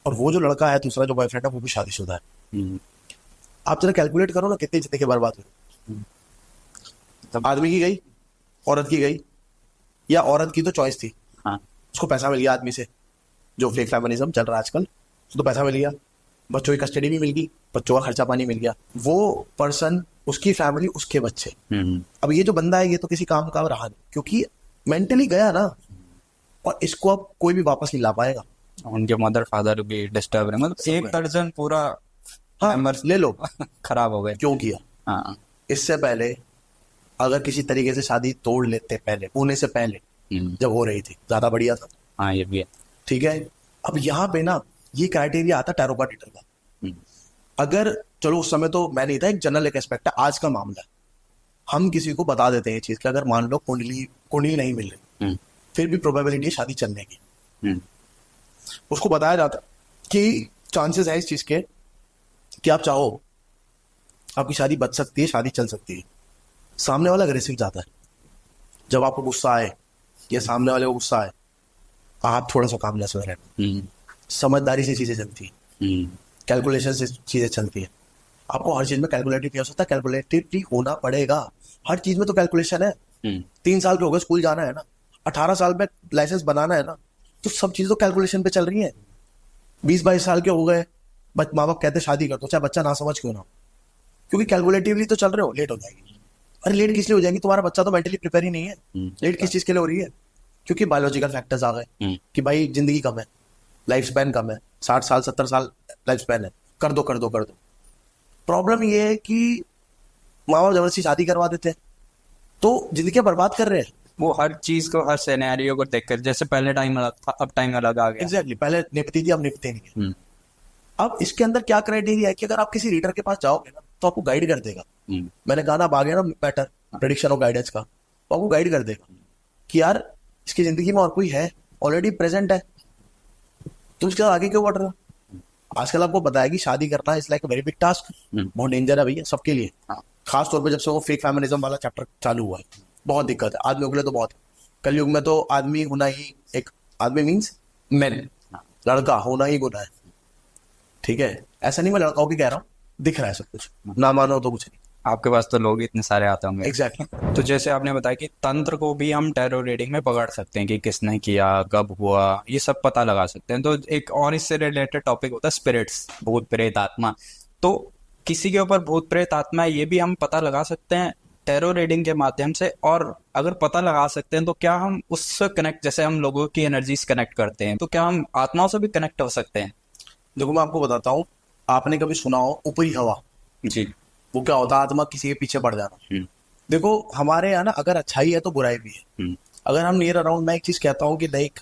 और वो जो लड़का है दूसरा जो बॉयफ्रेंड है वो भी शादीशुदा है। आप जरा कैलकुलेट करो ना कितनी जिंदगी बर्बाद हुई। आदमी की गई, औरत की गई, या औरत की तो चॉइस थी, हाँ। उसको पैसा मिल गया आदमी से, जो फेक फेमिनिज्म चल रहा है आजकल, उसको तो पैसा मिल गया, बच्चों की कस्टडी भी मिल गई, बच्चों का खर्चा पानी मिल गया, वो पर्सन, उसकी फैमिली, उसके बच्चे। अब ये जो बंदा है ये तो किसी काम का रहा नहीं, क्योंकि मेंटली गया ना, और इसको अब कोई भी वापस नहीं ला पाएगा। उनके मदर फादर भी डिस्टर्ब है, मतलब एक दर्जन पूरा हाँ, members ले लो खराब हो गए। क्यों किया। हाँ। इससे पहले अगर किसी तरीके से शादी तोड़ लेते, पहले होने से पहले जब हो रही थी, ज्यादा बढ़िया था। हाँ, ये भी है। ठीक है, अब यहाँ पे ना ये क्राइटेरिया आता टैरो कार्ड रीडर का। अगर चलो उस समय तो मैं नहीं था, एक जनरल एक एस्पेक्ट है, आज का मामला है, हम किसी को बता देते हैं ये चीज कि अगर मान लो कुंडली नहीं मिल रही, फिर भी प्रोबेबिलिटी है शादी चलने की, उसको बताया जाता कि चांसेस है इस चीज के कि आप चाहो आपकी शादी बच सकती है, शादी चल सकती है, सामने वाला अग्रेसिव जाता है। जब आपको गुस्सा आए या सामने वाले को गुस्सा आए, आप थोड़ा सा कामनेस में रहें। समझदारी से चीजें चलती है, कैलकुलेशन से चीजें चलती है। आपको हर चीज में कैलकुलेटिव नहीं हो सकता, कैलकुलेटिव होना पड़ेगा। हर चीज में तो कैलकुलेशन है। 3 साल के हो गए, स्कूल जाना है ना, 18 साल में लाइसेंस बनाना है ना, तो सब चीज तो कैलकुलेशन पे चल रही है। 20-22 साल के हो गए, माँ बाप कहते शादी कर दो, चाहे बच्चा ना समझ क्यों ना हो, क्योंकि कैलकुलेटिवली तो चल रहे हो, लेट हो जाएगी। अरे लेट किस लिए हो जाएगी, तुम्हारा बच्चा तो मेंटली प्रिपेयर ही नहीं है। लेट किस चीज के लिए हो रही है? क्योंकि बायोलॉजिकल फैक्टर्स आ गए कि भाई जिंदगी कम है, लाइफ स्पैन कम है, 60 साल 70 साल लाइफ स्पैन है, कर दो कर दो कर दो। प्रॉब्लम ये है कि माँ बाप जबरदस्ती शादी करवा देते हैं, तो जिंदगी बर्बाद कर रहे हैं। वो हर चीज को, हर सिनेरियो को देखकर, जैसे पहले टाइम अलग था, अब टाइम अलग आ गया। एग्जैक्टली, पहले निपटी थी, अब निपटे नहीं है। अब इसके अंदर क्या क्राइटेरिया है कि अगर आप किसी रीडर के पास जाओगे ना, तो आपको गाइड कर देगा। मैंने कहा ना, अब आ गया ना मैटर प्रेडिक्शन और गाइडेंस का, तो आपको गाइड कर देगा कि यार इसकी जिंदगी में और कोई है, ऑलरेडी प्रेजेंट है, तुम इसके आगे क्यों बढ़ रहे हो। आजकल आपको पता है कि शादी करना is like a very big task, बहुत डेंजर है भैया सबके लिए। खास तौर पे जब से वो फेक फेमिनिज्म वाला चैप्टर चालू हुआ है, बहुत दिक्कत है आदमियों के लिए, तो बहुत। कलयुग में तो आदमी होना ही एक, आदमी मीन्स मेन, लड़का होना ही गुनाह है। ठीक है, ऐसा नहीं मैं लड़काओं की कह रहा हूँ, दिख रहा है सब कुछ, ना मानो तो कुछ नहीं। आपके पास तो लोग इतने सारे आते होंगे। एग्जैक्टली। तो जैसे आपने बताया कि तंत्र को भी हम टैरो रीडिंग में पकड़ सकते हैं कि किसने किया, कब हुआ, ये सब पता लगा सकते हैं। तो एक और इससे रिलेटेड टॉपिक होता है स्पिरिट्स, भूत प्रेत आत्मा। तो किसी के ऊपर भूत प्रेत आत्मा है, ये भी हम पता लगा सकते हैं टैरो रीडिंग के माध्यम से। और अगर पता लगा सकते हैं तो क्या हम उससे कनेक्ट, जैसे हम लोगों की एनर्जीज कनेक्ट करते हैं, तो क्या हम आत्माओं से भी कनेक्ट हो सकते हैं? देखो मैं आपको बताता हूँ, आपने कभी सुना हो ऊपरी हवा? जी। वो क्या होता है? आत्मा किसी के पीछे पड़ जाना। देखो हमारे यहाँ ना, अगर अच्छाई है तो बुराई भी है। अगर हम नियर अराउंड, मैं एक चीज कहता हूँ कि लाइक,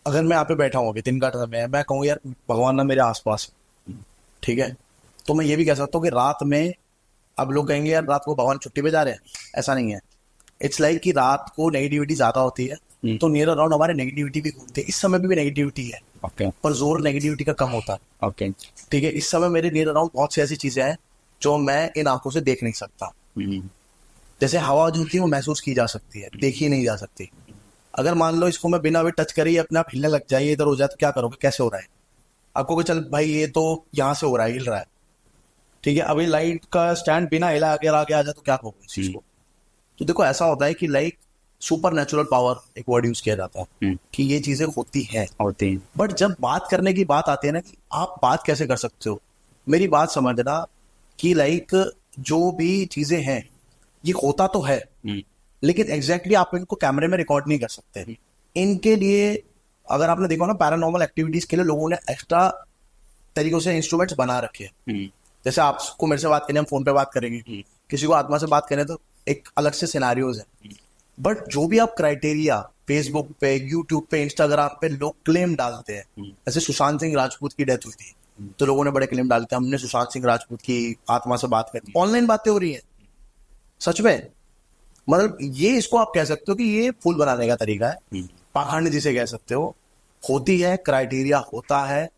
अगर मैं यहाँ पे बैठा हूँ अभी, दिन का समय है, मैं कहूँ यार भगवान ना मेरे आसपास, ठीक है, तो मैं ये भी कह सकता हूँ कि रात में, अब लोग कहेंगे यार रात को भगवान छुट्टी पे जा रहे हैं, ऐसा नहीं है। इट्स लाइक कि रात को नेगेटिविटी ज्यादा होती है, तो नियर अराउंड हमारे नेगेटिविटी भी घूमती है। इस समय भी नेगेटिविटी है, ओके। पर जोर नेगेटिविटी का कम होता है। ओके। ठीक है, इस समय मेरे नियर अराउंड बहुत सी ऐसी चीजें हैं जो मैं इन आंखों से देख नहीं सकता। जैसे हवा जो होती है वो महसूस की जा सकती है, देखी नहीं जा सकती। अगर मान लो इसको मैं बिना भी टच करे अपने आप हिलने लग जाए, इधर हो जाए, तो क्या करोगे? कैसे हो रहा है? आपको चल भाई ये तो यहाँ से हो रहा है, हिल रहा है, ठीक है, अभी लाइट का स्टैंड बिना हिला अगर आगे आ जाए तो क्या कहोगे इस चीज को? तो देखो ऐसा होता है कि लाइक सुपर नेचुरल पावर एक वर्ड यूज किया जाता है कि ये चीजें होती हैं। बट जब बात करने की बात आती है ना, कि आप बात कैसे कर सकते हो, मेरी बात समझना कि लाइक जो भी चीजें हैं ये होता तो है, लेकिन एग्जैक्टली आप इनको कैमरे में रिकॉर्ड नहीं कर सकते। इनके लिए अगर आपने देखा ना, पैरानॉर्मल एक्टिविटीज के लिए लोगों ने एक्स्ट्रा तरीकों से इंस्ट्रूमेंट्स बना रखे हैं। जैसे आपको मेरे से बात करें, हम फोन पे बात करेंगे, किसी को आत्मा से बात करें तो एक अलग से सिनारियोज है। बट जो भी आप क्राइटेरिया फेसबुक पे, यूट्यूब पे, इंस्टाग्राम पे लोग क्लेम डालते हैं, जैसे सुशांत सिंह राजपूत की डेथ हुई थी, तो लोगों ने बड़े क्लेम डालते हैं हमने सुशांत सिंह राजपूत की आत्मा से बात करी। ऑनलाइन बातें हो रही है, सच में, मतलब ये इसको आप कह सकते हो कि ये फूल बनाने का तरीका है, पाखंड जिसे कह सकते हो। होती है, क्राइटेरिया होता है,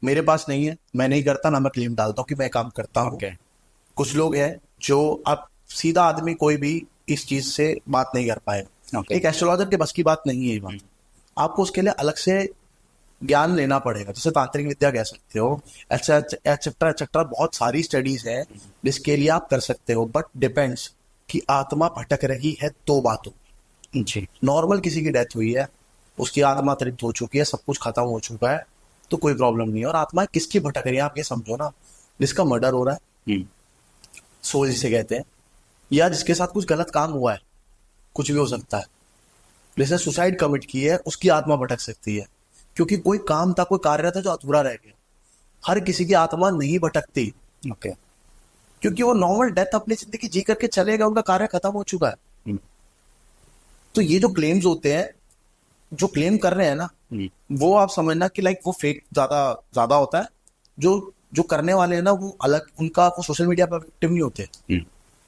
मेरे पास नहीं है, मैं नहीं करता, ना मैं क्लेम डालता हूँ कि मैं काम करता हूँ। कुछ लोग हैं जो, अब सीधा आदमी कोई भी इस चीज से बात नहीं कर पाएगा। एक एस्ट्रोलॉजर के बस की बात नहीं है ये बात, आपको उसके लिए अलग से ज्ञान लेना पड़ेगा, जैसे तांत्रिक विद्या कह सकते हो, एक्सेट्रा एक्सेट्रा, बहुत सारी स्टडीज है जिसके लिए आप कर सकते हो। बट डिपेंड्स कि आत्मा भटक रही है तो बात होगी जी। नॉर्मल किसी की डेथ हुई है, उसकी आत्मा तृप्त हो चुकी है, सब कुछ खत्म हो चुका है, तो कोई प्रॉब्लम नहीं है। और आत्मा किसकी भटक रही है आप ये समझो ना, जिसका मर्डर हो रहा है, सोल जिसे कहते हैं, या जिसके साथ कुछ गलत काम हुआ है, कुछ भी हो सकता है, जिसने सुसाइड कमिट की है, उसकी आत्मा भटक सकती है, क्योंकि कोई काम था, कोई कार्य था जो अधूरा रह गया। हर किसी की आत्मा नहीं भटकती, क्योंकि वो नॉर्मल डेथ अपनी जिंदगी जी करके चले गए, उनका कार्य खत्म हो चुका है। तो ये जो क्लेम्स होते हैं, जो क्लेम कर रहे हैं ना, वो आप समझना कि लाइक वो फेक ज्यादा होता है। जो करने वाले हैं ना, वो अलग, उनका वो सोशल मीडिया पर एक्टिव नहीं होते।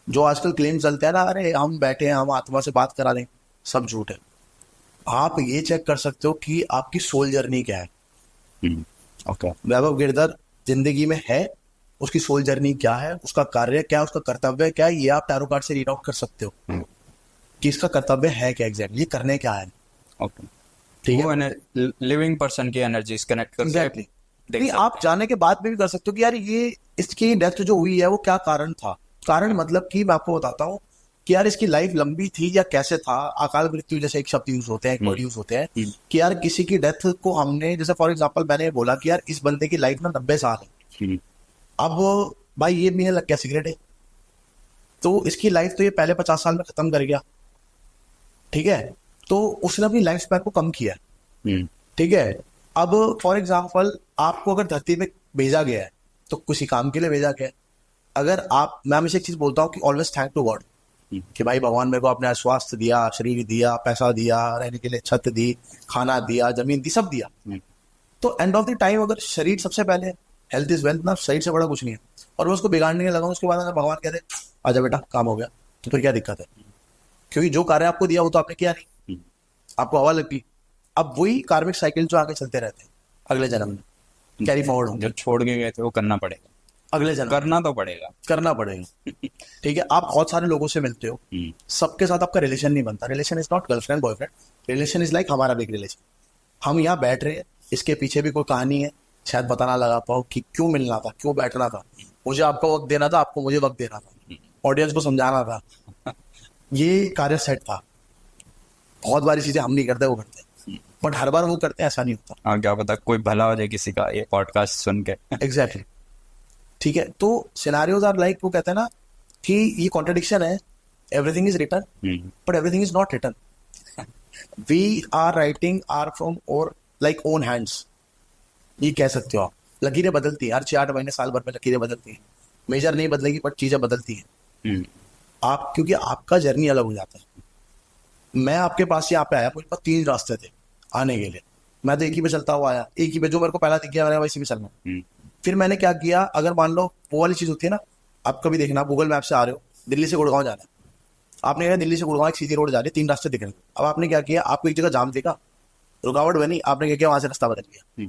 जो आजकल क्लेम चलते हैं ना, अरे हम बैठे हैं, हम आत्मा से बात करा दें, सब झूठ है। आप ये चेक कर सकते हो कि आपकी सोल जर्नी क्या है। वैभव गिरधर जिंदगी में है उसकी सोल जर्नी क्या है, उसका कार्य क्या है, उसका कर्तव्य क्या है, ये आप टैरो कार्ड से रीड आउट कर सकते हो कि इसका कर्तव्य है क्या, एग्जैक्टली ये करने क्या है। ओके, ठीक है, वो लिविंग पर्सन की एनर्जी कनेक्ट करके एग्जैक्टली। देख नहीं, सकते आप जाने के बाद में भी कर सकते हो कि यार ये इसकी डेथ जो हुई है वो क्या कारण था। कारण मतलब कि मैं आपको बताता हूँ कि यार इसकी लाइफ लंबी थी या कैसे था। अकाल मृत्यु जैसे एक शब्द यूज होते हैं, एक वर्ड यूज होते हैं कि यार किसी की डेथ को हमने, जैसे फॉर एग्जांपल मैंने बोला कि यार इस बंदे की लाइफ ना 90 साल है, हैं। अब भाई ये पीने लग गया सिगरेट है, तो इसकी लाइफ तो ये पहले 50 साल में खत्म कर गया। ठीक है, तो उसने अपनी लाइफ स्पैन को कम किया। हम्म, ठीक है, अब फॉर एग्जाम्पल आपको अगर धरती पे भेजा गया है तो किसी काम के लिए भेजा गया है। अगर आप, मैं हमेशा एक चीज बोलता हूँ कि ऑलवेज थैंक टू गॉड, कि भाई भगवान मेरे को अपना स्वास्थ्य दिया, शरीर दिया, पैसा दिया, रहने के लिए छत दी, खाना दिया, जमीन दी, सब दिया। हम्म, तो एंड ऑफ द टाइम अगर शरीर सबसे पहले, हेल्थ इज वेल्थ ना, शरीर से बड़ा कुछ नहीं है, और मैं उसको बिगाड़ने लगा, उसके बाद अगर भगवान कहते आजा बेटा काम हो गया, तो फिर क्या दिक्कत है? क्योंकि जो कार्य आपको दिया वो तो आपने किया नहीं, आपको हवा लगी। अब वही कार्मिक साइकिल जो आगे चलते रहते हैं, अगले जन्म में कैरी फॉरवर्ड होंगे, जो छोड़ के गए थे वो करना पड़ेगा, अगले जन्म करना तो पड़ेगा। करना पड़ेगा। ठीक है, आप बहुत सारे लोगों से मिलते हो, सबके साथ आपका रिलेशन नहीं बनता। Relation is not girlfriend boyfriend, relation is like हमारा भी एक रिलेशन। हम यहाँ बैठ रहे हैं, इसके पीछे भी कोई कहानी है, शायद पता ना लगा पाओ कि क्यों मिलना था, क्यों बैठना था। मुझे आपको वक्त देना था, आपको मुझे वक्त देना था, ऑडियंस को समझाना था, ये कार्य सेट था। बहुत बारी चीजें हम नहीं करते, वो करते हैं, बट हर बार वो करते हैं ऐसा नहीं होता। हाँ, क्या पता कोई भला हो जाए किसी का ये पॉडकास्ट सुन के। एग्जैक्टली ठीक है, तो सिनारियोज आर लाइक, वो कहते हैं ना कि ये कॉन्ट्रडिक्शन है, everything is written but everything is not written. We are writing our from our like own hands, ये कह सकते हो आप। लकीरें बदलती हैं हर 6-8 महीने, साल भर में लकीरें बदलती हैं। मेजर नहीं बदलेगी बट चीजें बदलती हैं आप, क्योंकि आपका जर्नी अलग हो जाता है। मैं आपके पास यहाँ पे आया, मुझे पास 3 रास्ते थे आने के लिए, मैं तो एक ही पे चलता हुआ आया, एक ही पे जो मेरे को पहला दिख गया मैंने वैसे भी चलना। फिर मैंने क्या किया, अगर मान लो वो वाली चीज होती है ना, आप कभी देखना गूगल मैप से आ रहे हो, दिल्ली से गुड़गांव जाना है, आपने कहा दिल्ली से गुड़गांव एक सीधी रोड जा रही है, 3 रास्ते दिख रहे हैं। अब आपने क्या किया, आपको एक जगह जाम देखा, रुकावट बनी, आपने क्या किया, वहां से रास्ता बदल गया,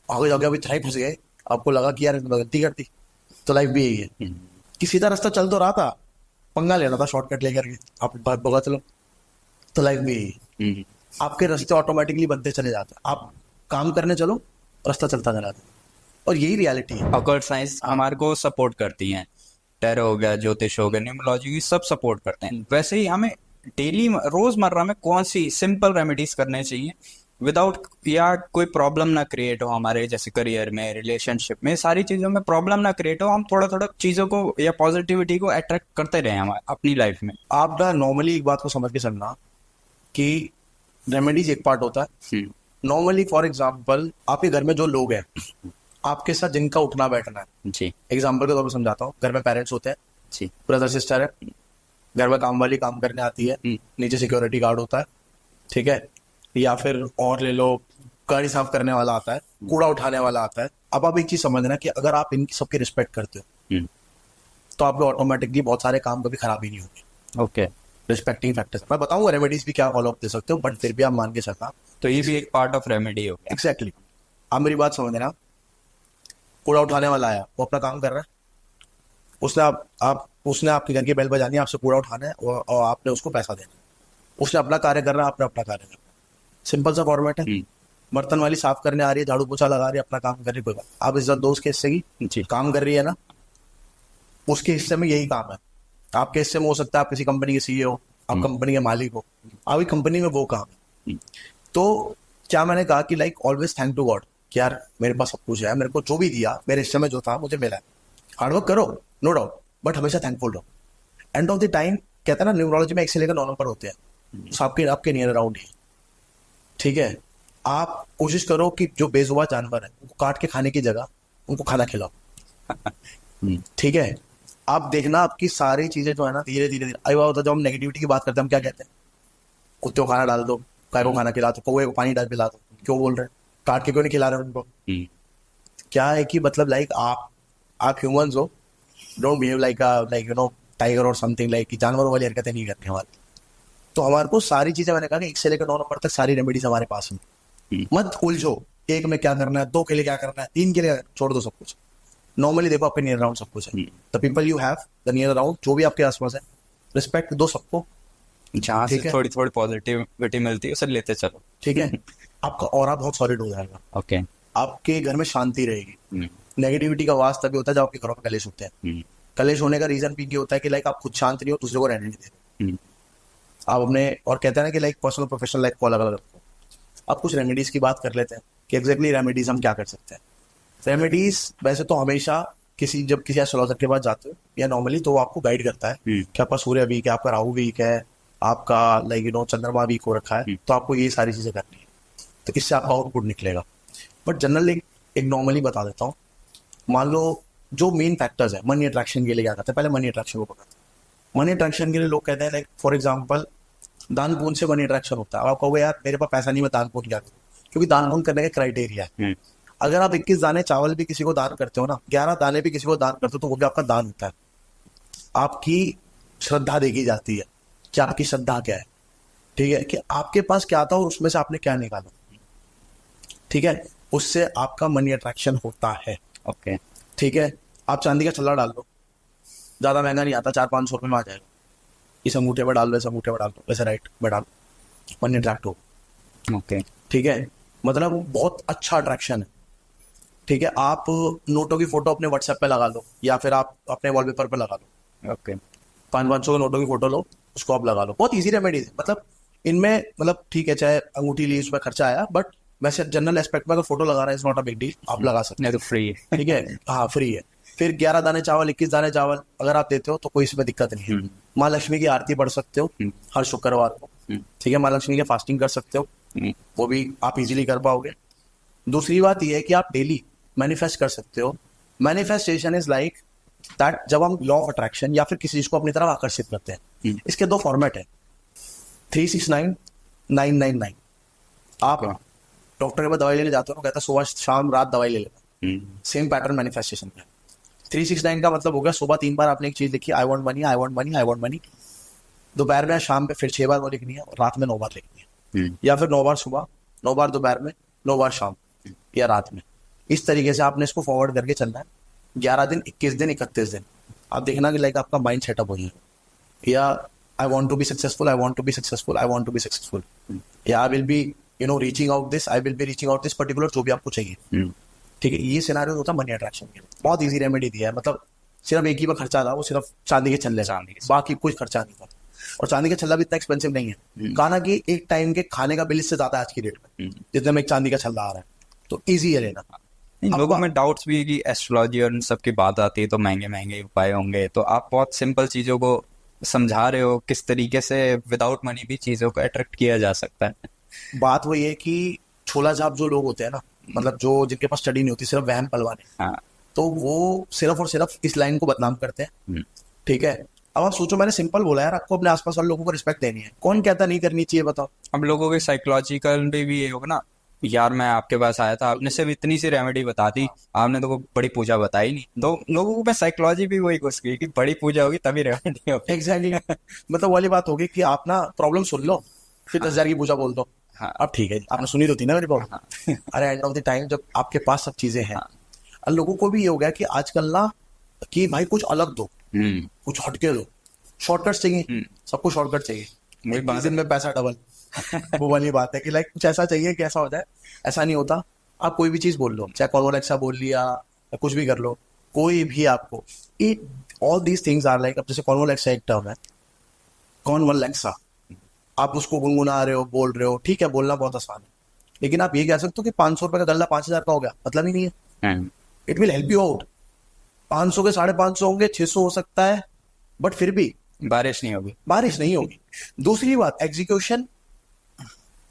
आगे जाके अभी ट्राई फंस गए, आपको लगा कि यार गलती करती। तो लाइफ भी यही है कि सीधा रास्ता चल तो रहा था, पंगा ले रहा था शॉर्टकट लेकर के, आप भगा चलो। तो लाइफ भी यही है, आपके रास्ते ऑटोमेटिकली बनते चले जाते हैं, आप काम करने चलो, रास्ता चलता चला जाता है, और यही रियलिटी है। ऑकल्ट साइंस हमारे को सपोर्ट करती हैं, टैरो हो गया, ज्योतिष हो गया, न्यूमरोलॉजी, सब सपोर्ट करते हैं। वैसे ही हमें डेली रोजमर्रा में कौन सी सिंपल रेमेडीज करने चाहिए विदाउट, या कोई प्रॉब्लम ना क्रिएट हो हमारे, जैसे करियर में, रिलेशनशिप में, सारी चीजों में प्रॉब्लम ना क्रिएट हो, हम थोड़ा थोड़ा चीजों को या पॉजिटिविटी को अट्रैक्ट करते रहे हमारे अपनी लाइफ में। आप ना नॉर्मली एक बात को समझ के चलना कि रेमेडीज एक पार्ट होता है। नॉर्मली फॉर एग्जाम्पल आपके घर में जो लोग हैं, आपके साथ जिनका उठना बैठना है, जी एग्जाम्पल के तौर पर समझाता हूँ, घर में पेरेंट्स होते हैं, जी ब्रदर सिस्टर है, घर में काम वाली काम करने आती है, नीचे सिक्योरिटी गार्ड होता है, ठीक है, या फिर और ले लो गाड़ी साफ करने वाला आता है, कूड़ा उठाने वाला आता है। अब आप एक चीज समझना कि अगर आप इनकी सबकी रिस्पेक्ट करते हो तो आपको ऑटोमेटिकली बहुत सारे काम कभी खराब ही नहीं होंगे। ओके, रिस्पेक्टिंग फैक्टर्स मैं बताऊंगा, रेमेडीज भी क्या फॉलो अप दे सकते हो, बट फिर भी आप मान के चलना। तो ये भी एक पार्ट ऑफ रेमेडी हो गया। एग्जैक्टली आप मेरी बात समझना, कूड़ा उठाने वाला आया, वो अपना काम कर रहा है, उसने आपके घर की बेल बजानी है, आपसे कूड़ा उठाना है, और आपने उसको पैसा देना है। उसने अपना कार्य कर रहा है, आपने अपना कार्य करना है, सिंपल सा फॉर्मेट है। बर्तन वाली साफ करने आ रही है, झाड़ू पोछा लगा रही है, अपना काम कर रही है, कोई बात, आप इज्जत दो उसके हिस्से की, जी काम कर रही है ना, उसके हिस्से में यही काम है। आपके हिस्से में हो सकता है आप किसी कंपनी के सीईओ, आप कंपनी के मालिक हो, आपकी कंपनी में वो काम है। तो क्या मैंने कहा कि like always thank to God, कि यार मेरे पास सब कुछ है, मेरे को जो भी दिया, मेरे हिस्से में जो था मुझे मिला है। हार्डवर्क करो नो डाउट, बट हमेशा थैंकफुल रहो। एंड ऑफ द टाइम कहते हैं ना, न्यूमरोलॉजी में 1 से लेकर 9 नंबर होते हैं, तो आपके नियर अराउंड ही, ठीक है। आप कोशिश करो कि जो बेजुबान जानवर है उनको काट के खाने की जगह उनको खाना खिलाओ, ठीक है। आप देखना आपकी सारी चीजें जो है ना, धीरे धीरे धीरे, अरे होता जब हम नेगेटिविटी की बात करते हैं, हम क्या कहते हैं, कुत्ते को खाना डाल दो, गाय को खाना खिला दो, कौवे को पानी डाल पिला दो, क्यों बोल रहे हैं, काट के क्यों नहीं खिला रहे उनको? क्या है कि मतलब लाइक आप ह्यूमंस हो, don't behave like you know tiger और समथिंग, लाइक जानवरों वाली हरकतें नहीं करनी हमारी। तो हमारे को सारी चीजें, मैंने कहा कि 1 से लेकर 9 नंबर तक सारी रेमेडीज हमारे पास हैं। मत उलझो, 1 में क्या करना है, 2 के लिए क्या करना है, 3 के लिए छोड़ दो सब कुछ। नॉर्मली देखो आपके नियर अराउंड सब कुछ है, the people you have, the near around जो भी आपके आसपास है, रिस्पेक्ट दो सबको, जहाँ से ठीक है। थोड़ी थोड़ी पॉजिटिविटी मिलती है उसे लेते चलो। ठीक है। आपका ऑरा बहुत सॉलिड हो जाएगा, ओके। आपके घर में शांति रहेगी। नेगेटिविटी का आवाज तभी होता है जब आपके घरों में कलेश होते हैं। कलेश होने का रीजन भी ये होता है कि लाइक आप खुद शांत नहीं हो, दूसरे को रहने नहीं देते आप अपने, और कहते हैं ना कि लाइक पर्सनल प्रोफेशनल लाइफ को अलग अलग रखो। अब कुछ रेमेडीज की बात कर लेते हैं कि एग्जैक्टली रेमेडीज हम क्या कर सकते हैं। रेमेडीज वैसे तो हमेशा जब किसी एस्ट्रोलॉजर के पास जाते हो या नॉर्मली, तो वो आपको गाइड करता है कि आपका सूर्य वीक है, आपका राहु वीक है, आपका लाइक चंद्रमा वीक हो रखा है, तो आपको ये सारी चीजें करनी है, तो इससे आपका आउटपुट निकलेगा। बट जनरली एक नॉर्मली बता देता हूँ। मान लो जो मेन फैक्टर्स है मनी अट्रैक्शन के लिए क्या करते हैं, पहले मनी अट्रैक्शन को पकड़ते हैं। मनी अट्रैक्शन के लिए लोग कहते हैं लाइक फॉर एग्जाम्पल दान पुण्य से मनी अट्रैक्शन होता है। अब आप कहोगे यार मेरे पास पैसा नहीं, मैं दान पुण्य क्या करूँ, क्योंकि दान पुण्य करने का क्राइटेरिया है। अगर आप 21 दाने चावल भी किसी को दान करते हो ना, 11 दाने भी किसी को दान करते हो, तो वो भी आपका दान होता है। आपकी श्रद्धा देखी जाती है कि आपकी श्रद्धा क्या है, ठीक है, कि आपके पास क्या था और उसमें से आपने क्या निकाला, ठीक है, उससे आपका मनी अट्रैक्शन होता है। ओके। ठीक है। आप चांदी का छल्ला डाल दो, ज्यादा महंगा नहीं आता, 400-500 रुपये में आ जाएगा। इस अंगूठे पर डाल दो, इस अंगूठे पर डाल दो, वैसे राइट में डाल दो, मनी अट्रैक्ट हो। ओके। ठीक है, मतलब बहुत अच्छा अट्रैक्शन है। ठीक है। आप नोटों की फोटो अपने व्हाट्सएप पे लगा लो, या फिर आप अपने वॉलपेपर पे लगा लो। ओके। 500-500 के नोटों की फोटो लो, उसको आप लगा लो। बहुत इजी रेमेडीज है, मतलब इनमें मतलब ठीक है, चाहे अंगूठी ली उसमें खर्चा आया, बट वैसे जनरल एस्पेक्ट में अगर फोटो लगा रहा है is not a big deal, आप लगा सकते नहीं तो फ्री है। हैं। ठीक है, हाँ फ्री है। फिर 11 दाने चावल, 21 दाने चावल अगर आप देते हो तो कोई इसमें दिक्कत नहीं है। माँ लक्ष्मी की आरती पढ़ सकते हो हर शुक्रवार को। ठीक है, माँ लक्ष्मी की फास्टिंग कर सकते हो, वो भी आप इजीली कर पाओगे। दूसरी बात यह है कि आप डेली मैनिफेस्ट कर सकते हो। मैनिफेस्टेशन इज लाइक दैट, जब हम लॉ ऑफ अट्रैक्शन या फिर किसी चीज को अपनी तरफ आकर्षित करते हैं, इसके 2 फॉर्मेट है, 369, 999। आप डॉक्टर के पास दवाई लेने जाते हो, कहता है सुबह शाम रात दवाई ले लेना, सेम पैटर्न मैनिफेस्टेशन का। 369 का मतलब होगा सुबह 3 बार आपने एक चीज लिखी, I want money, I want money, I want money. दोपहर में शाम पे फिर 6 बार वो लिखनी है, और रात में 9 बार लिखनी है, या फिर 9 बार सुबह, 9 बार दोपहर में, 9 बार शाम या रात में। इस तरीके से आपने इसको फॉरवर्ड करके चलना है 11 दिन, 21 दिन, 31 दिन। आप देखना कि लाइक आपका माइंड सेटअप हो जाए, या I want to be successful, I want to be successful, I want to be successful, या I will be reaching out this, I will be reaching out this particular, जो भी आपको चाहिए। ठीक है, ये सिनारियो होता है मनी अट्रैक्शन के लिए। बहुत इजी रेमेडी दिया है, मतलब सिर्फ एक ही बार खर्चा था, वो सिर्फ चांदी के छल्ले, बाकी कुछ खर्चा नहीं था। और चांदी का छल्ला भी इतना एक्सपेंसिव नहीं है, खाना की एक टाइम के खाने का बिल इससे ज्यादा है आज की डेट में, जितने में एक चांदी का छल्ला आ रहा है, तो इजी है लेना। लोगों में डाउट्स भी है कि एस्ट्रोलॉजी और इन सब की बात आती है तो महंगे महंगे उपाय होंगे, तो आप बहुत सिंपल चीजों को समझा रहे हो किस तरीके से विदाउट मनी भी चीजों को अट्रैक्ट किया जा सकता है। बात वही है कि छोला छाप जो लोग होते हैं ना, मतलब जो जिनके पास स्टडी नहीं होती, सिर्फ वहम पलवाने, हाँ। तो वो सिर्फ और सिर्फ इस लाइन को बदनाम करते हैं। ठीक है। अब आप सोचो, मैंने सिंपल बोला यार, आपको अपने आसपास वाले लोगों को रिस्पेक्ट देनी है, कौन कहता नहीं करनी चाहिए, बताओ। अब लोगों के साइकोलॉजिकल भी ये होगा ना, यार मैं आपके पास आया था, आपने सिर्फ इतनी सी रेमेडी बता दी, आपने तो कोई बड़ी पूजा बताई नहीं, तो लोगों में साइकोलॉजी भी वही घुस गई कि बड़ी पूजा होगी तभी रेमेडी होगी। एग्जैक्टली मतलब वाली बात होगी कि आप ना प्रॉब्लम सुन लो, फिर 10,000 की पूजा बोल दो। हाँ। अब ठीक है, आपने सुनी तो थी ना मेरी प्रॉब्लम। अरे एंड ऑफ द टाइम जब आपके पास सब चीजें हैं, अब लोगों को भी ये हो गया कि आजकल ना कि भाई कुछ अलग दो, कुछ हटके दो, शॉर्टकट चाहिए, सबको शॉर्टकट चाहिए, वही बात 21 दिन में पैसा डबल। वो वाली बात है कि लाइक कुछ ऐसा चाहिए कि ऐसा हो जाए। ऐसा नहीं होता। आप कोई भी चीज बोल लो, चाहे कॉन्वोलेक्सा बोल लिया या कुछ भी कर लो, कोई भी आपको, all these things are like, अब जैसे कॉन्वोलेक्सा एक टर्म है, कॉन्वोलेक्सा, आप उसको गुनगुना रहे हो, बोल रहे हो, ठीक है, बोलना बहुत आसान है, लेकिन आप ये कह सकते हो कि 500 रुपए का गल्ला 5,000 का हो गया, मतलब ही नहीं है। It will help you out. 500 के 550 होंगे, 600 हो सकता है, बट फिर भी बारिश नहीं होगी, बारिश नहीं होगी। दूसरी बात, execution,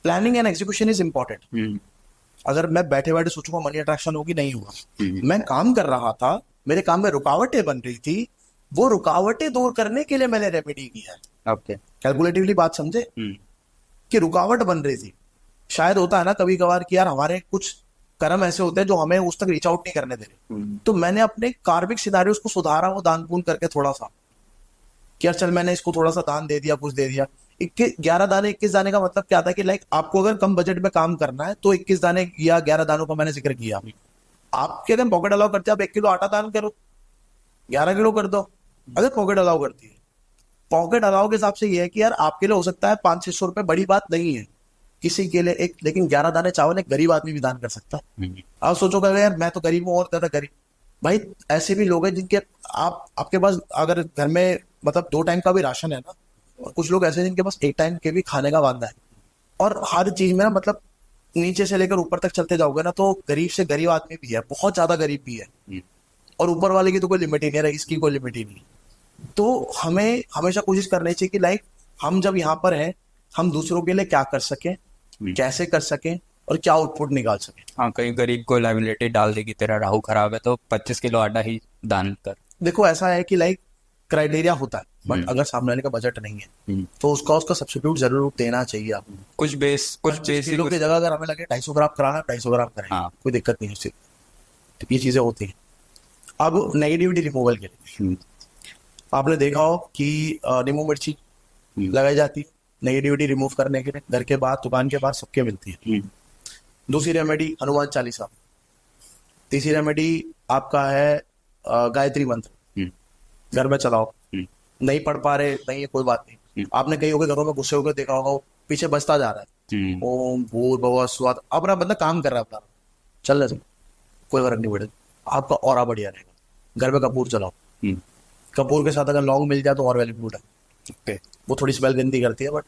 planning and execution is important. अगर मैं बैठे बैठे सोचूंगा मनी अट्रैक्शन होगी, नहीं होगा। मैं काम कर रहा था, मेरे काम में रुकावटें बन रही थी, वो रुकावटें दूर करने के लिए मैंने रेमेडी की है। ओके। कैलकुलेटिवली बात समझे कि रुकावट बन रही थी। शायद होता है ना कभी कभार कि यार हमारे कुछ कर्म ऐसे होते हैं जो हमें उस तक रीच आउट नहीं करने दे रहे, तो मैंने अपने कार्मिक सिनारियोस को सुधारा, वो दान पुण्य करके थोड़ा सा कि यार चल मैंने इसको थोड़ा सा दान दे दिया, कुछ दे दिया। 11 दाने 21 दाने का मतलब क्या था कि लाइक आपको अगर कम बजट में काम करना है तो 21 दाने या 11 दानों का मैंने जिक्र किया। आपके अगर पॉकेट अलाउ करते हैं, आप 1 किलो आटा दान करो, 11 किलो कर दो, अगर पॉकेट अलाउ करती है। पॉकेट अलाउ के हिसाब से ये है कि यार आपके लिए हो सकता है 500-600 रुपए बड़ी बात नहीं है किसी के लिए एक, लेकिन 11 दाने चावल एक गरीब आदमी भी दान कर सकता है। आप सोचोगे यार मैं तो गरीब हूँ और ज्यादा गरीब, भाई ऐसे भी लोग हैं जिनके आपके पास अगर घर में मतलब 2 टाइम का भी राशन है ना, और कुछ लोग ऐसे हैं जिनके पास 1 टाइम के भी खाने का वादा है। और हर चीज में ना मतलब नीचे से लेकर ऊपर तक चलते जाओगे ना, तो गरीब से गरीब आदमी भी है, बहुत ज्यादा गरीब भी है, और ऊपर वाले की तो कोई लिमिट ही नहीं है, इसकी कोई लिमिट ही नहीं। तो हमें हमेशा कोशिश करनी चाहिए कि लाइक हम जब यहाँ पर हैं, हम दूसरों के लिए क्या कर सकें, कैसे कर सकें, और क्या आउटपुट निकाल सकें। हाँ, कहीं गरीब को लाइबिलिटी डाल दी कि तेरा राहु खराब है तो 25 किलो आटा ही दान कर। देखो ऐसा है कि लाइक क्राइटेरिया होता है, बट अगर सामने वाले का बजट नहीं है तो उसका सब्स्टिट्यूट जरूर देना चाहिए आपको। कुछ 25 बेसिक किलो की जगह अगर हमें लगे 250 ग्राम कराना, 250 ग्राम करें, हाँ। कोई दिक्कत नहीं है उससे। तो ये चीजें होती हैं। अब नेगेटिविटी रिमूवल के लिए आपने देखा हो कि नींबू मिर्ची लगाई जाती है नेगेटिविटी रिमूव करने के लिए, घर के बाहर, दुकान के बाहर सबके मिलती है। दूसरी रेमेडी हनुमान चालीसा। तीसरी रेमेडी आपका है गायत्री मंत्र, घर में चलाओ। नहीं पढ़ पा रहे, नहीं है कोई बात नहीं, आपने कई होगे घरों में गुस्से होकर देखा होगा वो पीछे बजता जा रहा है, ओम भूर्भुवः स्वः, अपना बंदा काम कर रहा है अपना, चल रहा है, कोई फर्क नहीं पड़ेगा, आपका ऑरा बढ़िया रहेगा। घर में कपूर चलाओ, कपूर के साथ अगर लौंग मिल जाए तो और वेल गुड है। वो थोड़ी स्मेल गंदी करती है, बट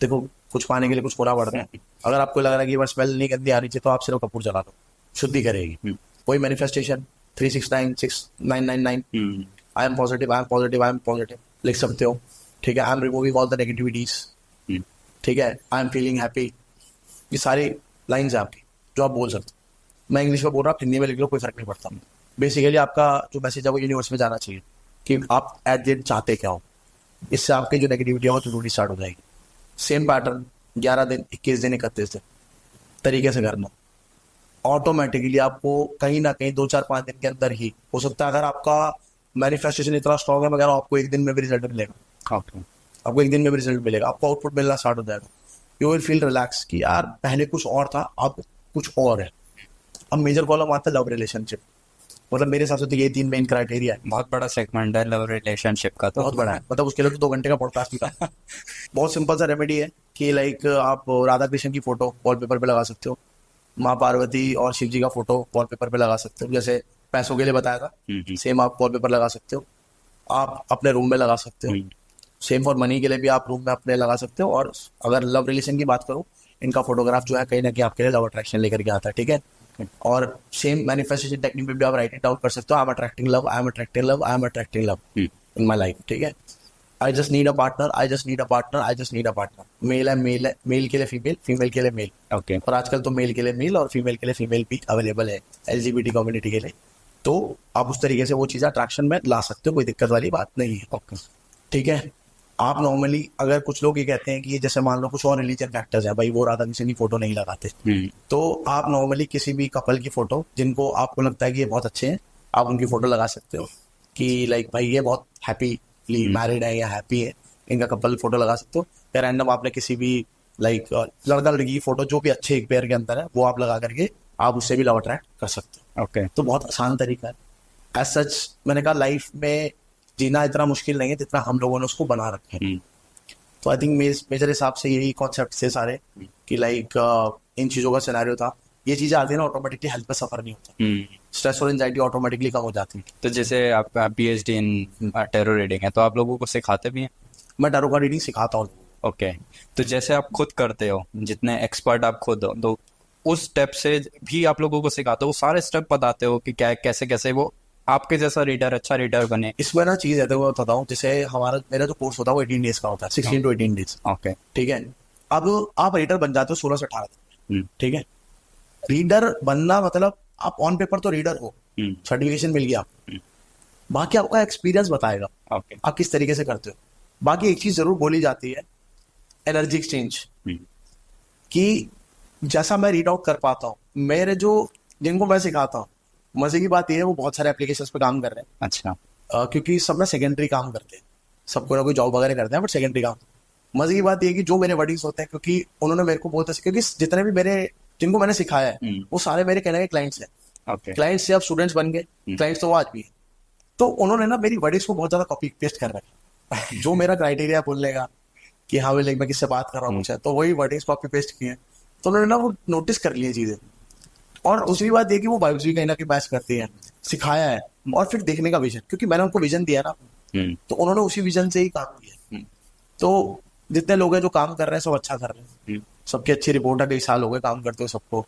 देखो कुछ पाने के लिए कुछ होना पड़ता है। अगर आपको लग रहा है कि ये स्मेल नहीं गंदी आ रही चाहिए तो आप सिर्फ कपूर चला लो, शुद्धि करेगी। कोई manifestation 3696999 I am positive, I am positive, I am positive लिख सकते हो, ठीक है। I am removing all the negativities, ठीक है। आई एम फीलिंग हैप्पी, ये सारी लाइन्स है आपकी जो आप बोल सकते हो। मैं इंग्लिश में बोल रहा हूँ, आप हिंदी में लिख लो, कोई फर्क नहीं पड़ता। बेसिकली आपका जो मैसेज है वो यूनिवर्स में जाना चाहिए कि आप एट द एंड चाहते क्या हो। इससे आपकी जो नेगेटिविटी है वो तो स्टार्ट हो जाएगी। सेम पैटर्न 11 दिन, 21 दिन, 31 दिन तरीके से करना, ऑटोमेटिकली आपको कहीं ना कहीं 2-4-5 दिन के अंदर ही हो सकता है। अगर आपका मैनिफेस्टेशन इतना स्ट्रॉन्ग है, मगर आपको एक दिन में भी रिजल्ट मिलेगा। आपको एक दिन में भी रिजल्ट मिलेगा, आपको आउटपुट मिलना स्टार्ट हो जाएगा। यू विल फील रिलैक्स कि यार पहले कुछ और था, अब कुछ और है। अब मेजर कॉलम आता है लव रिलेशनशिप, मतलब मेरे हिसाब से तो ये 3 मेन क्राइटेरिया है। बहुत बड़ा सेगमेंट है लव रिलेशनशिप का, तो बहुत बड़ा है, मतलब उसके लिए तो 2 घंटे का पॉडकास्ट भी था। बहुत सिंपल सा रेमेडी है कि लाइक आप राधा कृष्ण की फोटो वॉलपेपर पे लगा सकते हो, माँ पार्वती और शिव जी का फोटो वॉलपेपर पे लगा सकते हो, जैसे पैसों के लिए बताया था, सेम आप वॉलपेपर लगा सकते हो। आप अपने रूम में लगा सकते हो, सेम फॉर मनी के लिए भी आप रूम में अपने लगा सकते हो। और अगर लव रिलेशन की बात करूँ, इनका फोटोग्राफ जो है कहीं ना कहीं आपके लिए लव अट्रैक्शन लेकर के आता है, ठीक है। और सेम मैनिफेस्टेशन टेक्निक में भी आप राइट इट डाउन कर सकते हो, I am attracting love, I am attracting love, I am attracting love in my life, ठीक है। I just need a partner, I just need a partner, I just need a partner. Male है male के लिए female, female के लिए mail, okay. और आजकल तो मेल के लिए मेल और फीमेल के लिए फीमेल भी अवेलेबल है LGBT कम्युनिटी के लिए। तो आप उस तरीके से वो चीज़ अट्रैक्शन में ला सकते हो, कोई दिक्कत वाली बात नहीं है, ओके, ठीक है। आप नॉर्मली अगर कुछ लोग ये कहते हैं कि जैसे मान लो कुछ और रिलीजन फैक्टर्स है, भाई वो राधा कृष्ण की फोटो नहीं लगाते, तो आप नॉर्मली किसी भी कपल की फोटो जिनको आपको लगता है कि ये बहुत अच्छे हैं, आप उनकी फोटो लगा सकते हो कि लाइक भाई ये बहुत हैप्पीली मैरिड है या हैप्पी है, इनका कपल फोटो लगा सकते हो। या रैंडम आपने किसी भी लाइक लड़का लड़की की फोटो जो भी अच्छे एक पेयर के अंदर है वो आप लगा करके आप उससे भी लव अट्रैक्ट कर सकते हो, ओके। तो बहुत आसान तरीका है। एज सच मैंने कहा लाइफ में जीना इतना मुश्किल नहीं है जितना हम लोगों ने उसको बना रखा है। तो आई थिंक मेजर हिसाब से यही कॉन्सेप्ट थे सारे कि लाइक इन चीज़ों का सिनेरियो था। ये चीज़ें आती है ना, ऑटोमेटिकली हेल्थ पे सफर नहीं होता, स्ट्रेस और एंजाइटी ऑटोमेटिकली कम हो जाती है। तो जैसे आप PhD इन टैरो रीडिंग है, तो आप लोगों को सिखाते भी हैं? मैं टैरो का रीडिंग सिखाता हूँ। ओके। तो जैसे आप खुद करते हो, जितने एक्सपर्ट आप खुद हो, तो उस स्टेप से भी आप लोगों को सिखाते हो, वो सारे स्टेप बताते हो कि क्या कैसे कैसे वो आपके जैसा रीडर, अच्छा रीडर बने? इसमें ना चीज़ है तो मैं बताता हूँ, जैसे मेरा जो कोर्स होता है वो 18 डेज का होता है, 16 to 18 डेज, ओके, ठीक है। अब आप रीडर बन जाते हो 16 से 18 दिन, ठीक है। रीडर बनना मतलब आप ऑन पेपर तो रीडर हो, सर्टिफिकेशन मिल गया आपको, बाकी आपका एक्सपीरियंस बताएगा ओके, आप किस तरीके से करते हो। बाकी एक चीज जरूर बोली जाती है, एनर्जी एक्सचेंज, कि जैसा मैं रीड आउट कर पाता हूँ, मेरे जो जिनको मैं सिखाता हूँ, मजे की बात यह है वो बहुत सारे एप्लीकेशंस पे काम कर रहे हैं। अच्छा, क्योंकि सब ना सेकेंडरी काम करते हैं, सबको ना कोई जॉब वगैरह करते हैं, बट सेकेंडरी काम। मजे की बात यह है कि जो मेरे वर्डिंग्स होते हैं, क्योंकि उन्होंने मेरे को बोलते, क्योंकि जितने भी मेरे जिनको मैंने सिखाया है वो सारे मेरे कहने के क्लाइंट्स हैं, ओके क्लाइंट्स से अब स्टूडेंट्स बन गए, क्लाइंट्स तो वो आज भी हैं। तो उन्होंने ना मेरी वर्डिंग्स को बहुत ज्यादा कॉपी पेस्ट कर रखा जो मेरा क्राइटेरिया बोलने का कि हाँ भाई मैं किससे बात कर रहा हूँ कुछ है, तो वही वर्डिंग्स कॉपी पेस्ट किए। तो उन्होंने ना वो नोटिस कर लिए चीजें। और दूसरी बात ये कि वो वाइब्स भी कहीं ना कहीं मैच करती है, सिखाया है। और फिर देखने का विजन, क्योंकि मैंने उनको विजन दिया ना, तो उन्होंने उसी विजन से ही काम किया। तो जितने लोग हैं जो काम कर रहे हैं सब अच्छा कर रहे हैं, सबकी अच्छी रिपोर्ट है। कई साल हो गए काम करते हुए सबको,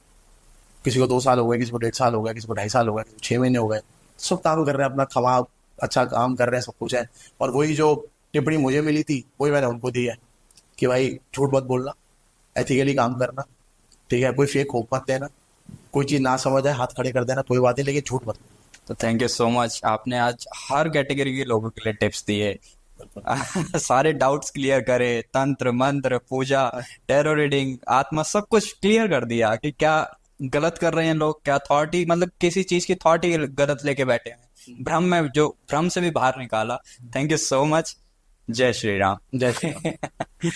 किसी को 2 साल हो गए, किसी को 1.5 साल हो गया, किसी को 2.5 साल हो गए, किसी को 6 महीने हो गए। सब काम कर रहे हैं अपना, खमा अच्छा काम कर रहे हैं, सब कुछ है। और वही जो टिप्पणी मुझे मिली थी वही मैंने उनको दी है कि भाई झूठ मत बोलना, एथिकली काम करना, ठीक है, कोई फेक होप मत देना, कोई चीज ना समझ आए हाथ खड़े कर देना, कोई बात नहीं, लेकिन झूठ मत बोलना। तो थैंक यू सो मच, आपने आज हर कैटेगरी के लोगों के लिए टिप्स दिए। सारे डाउट्स क्लियर करे, तंत्र मंत्र पूजा टैरो रीडिंग आत्मा सब कुछ क्लियर कर दिया कि क्या गलत कर रहे हैं लोग, क्या थॉट ही मतलब किसी चीज की थॉट ही गलत लेके बैठे हैं, भ्रम में जो भ्रम से भी बाहर निकाला। Thank you so much. जय श्री राम। जय श्री राम।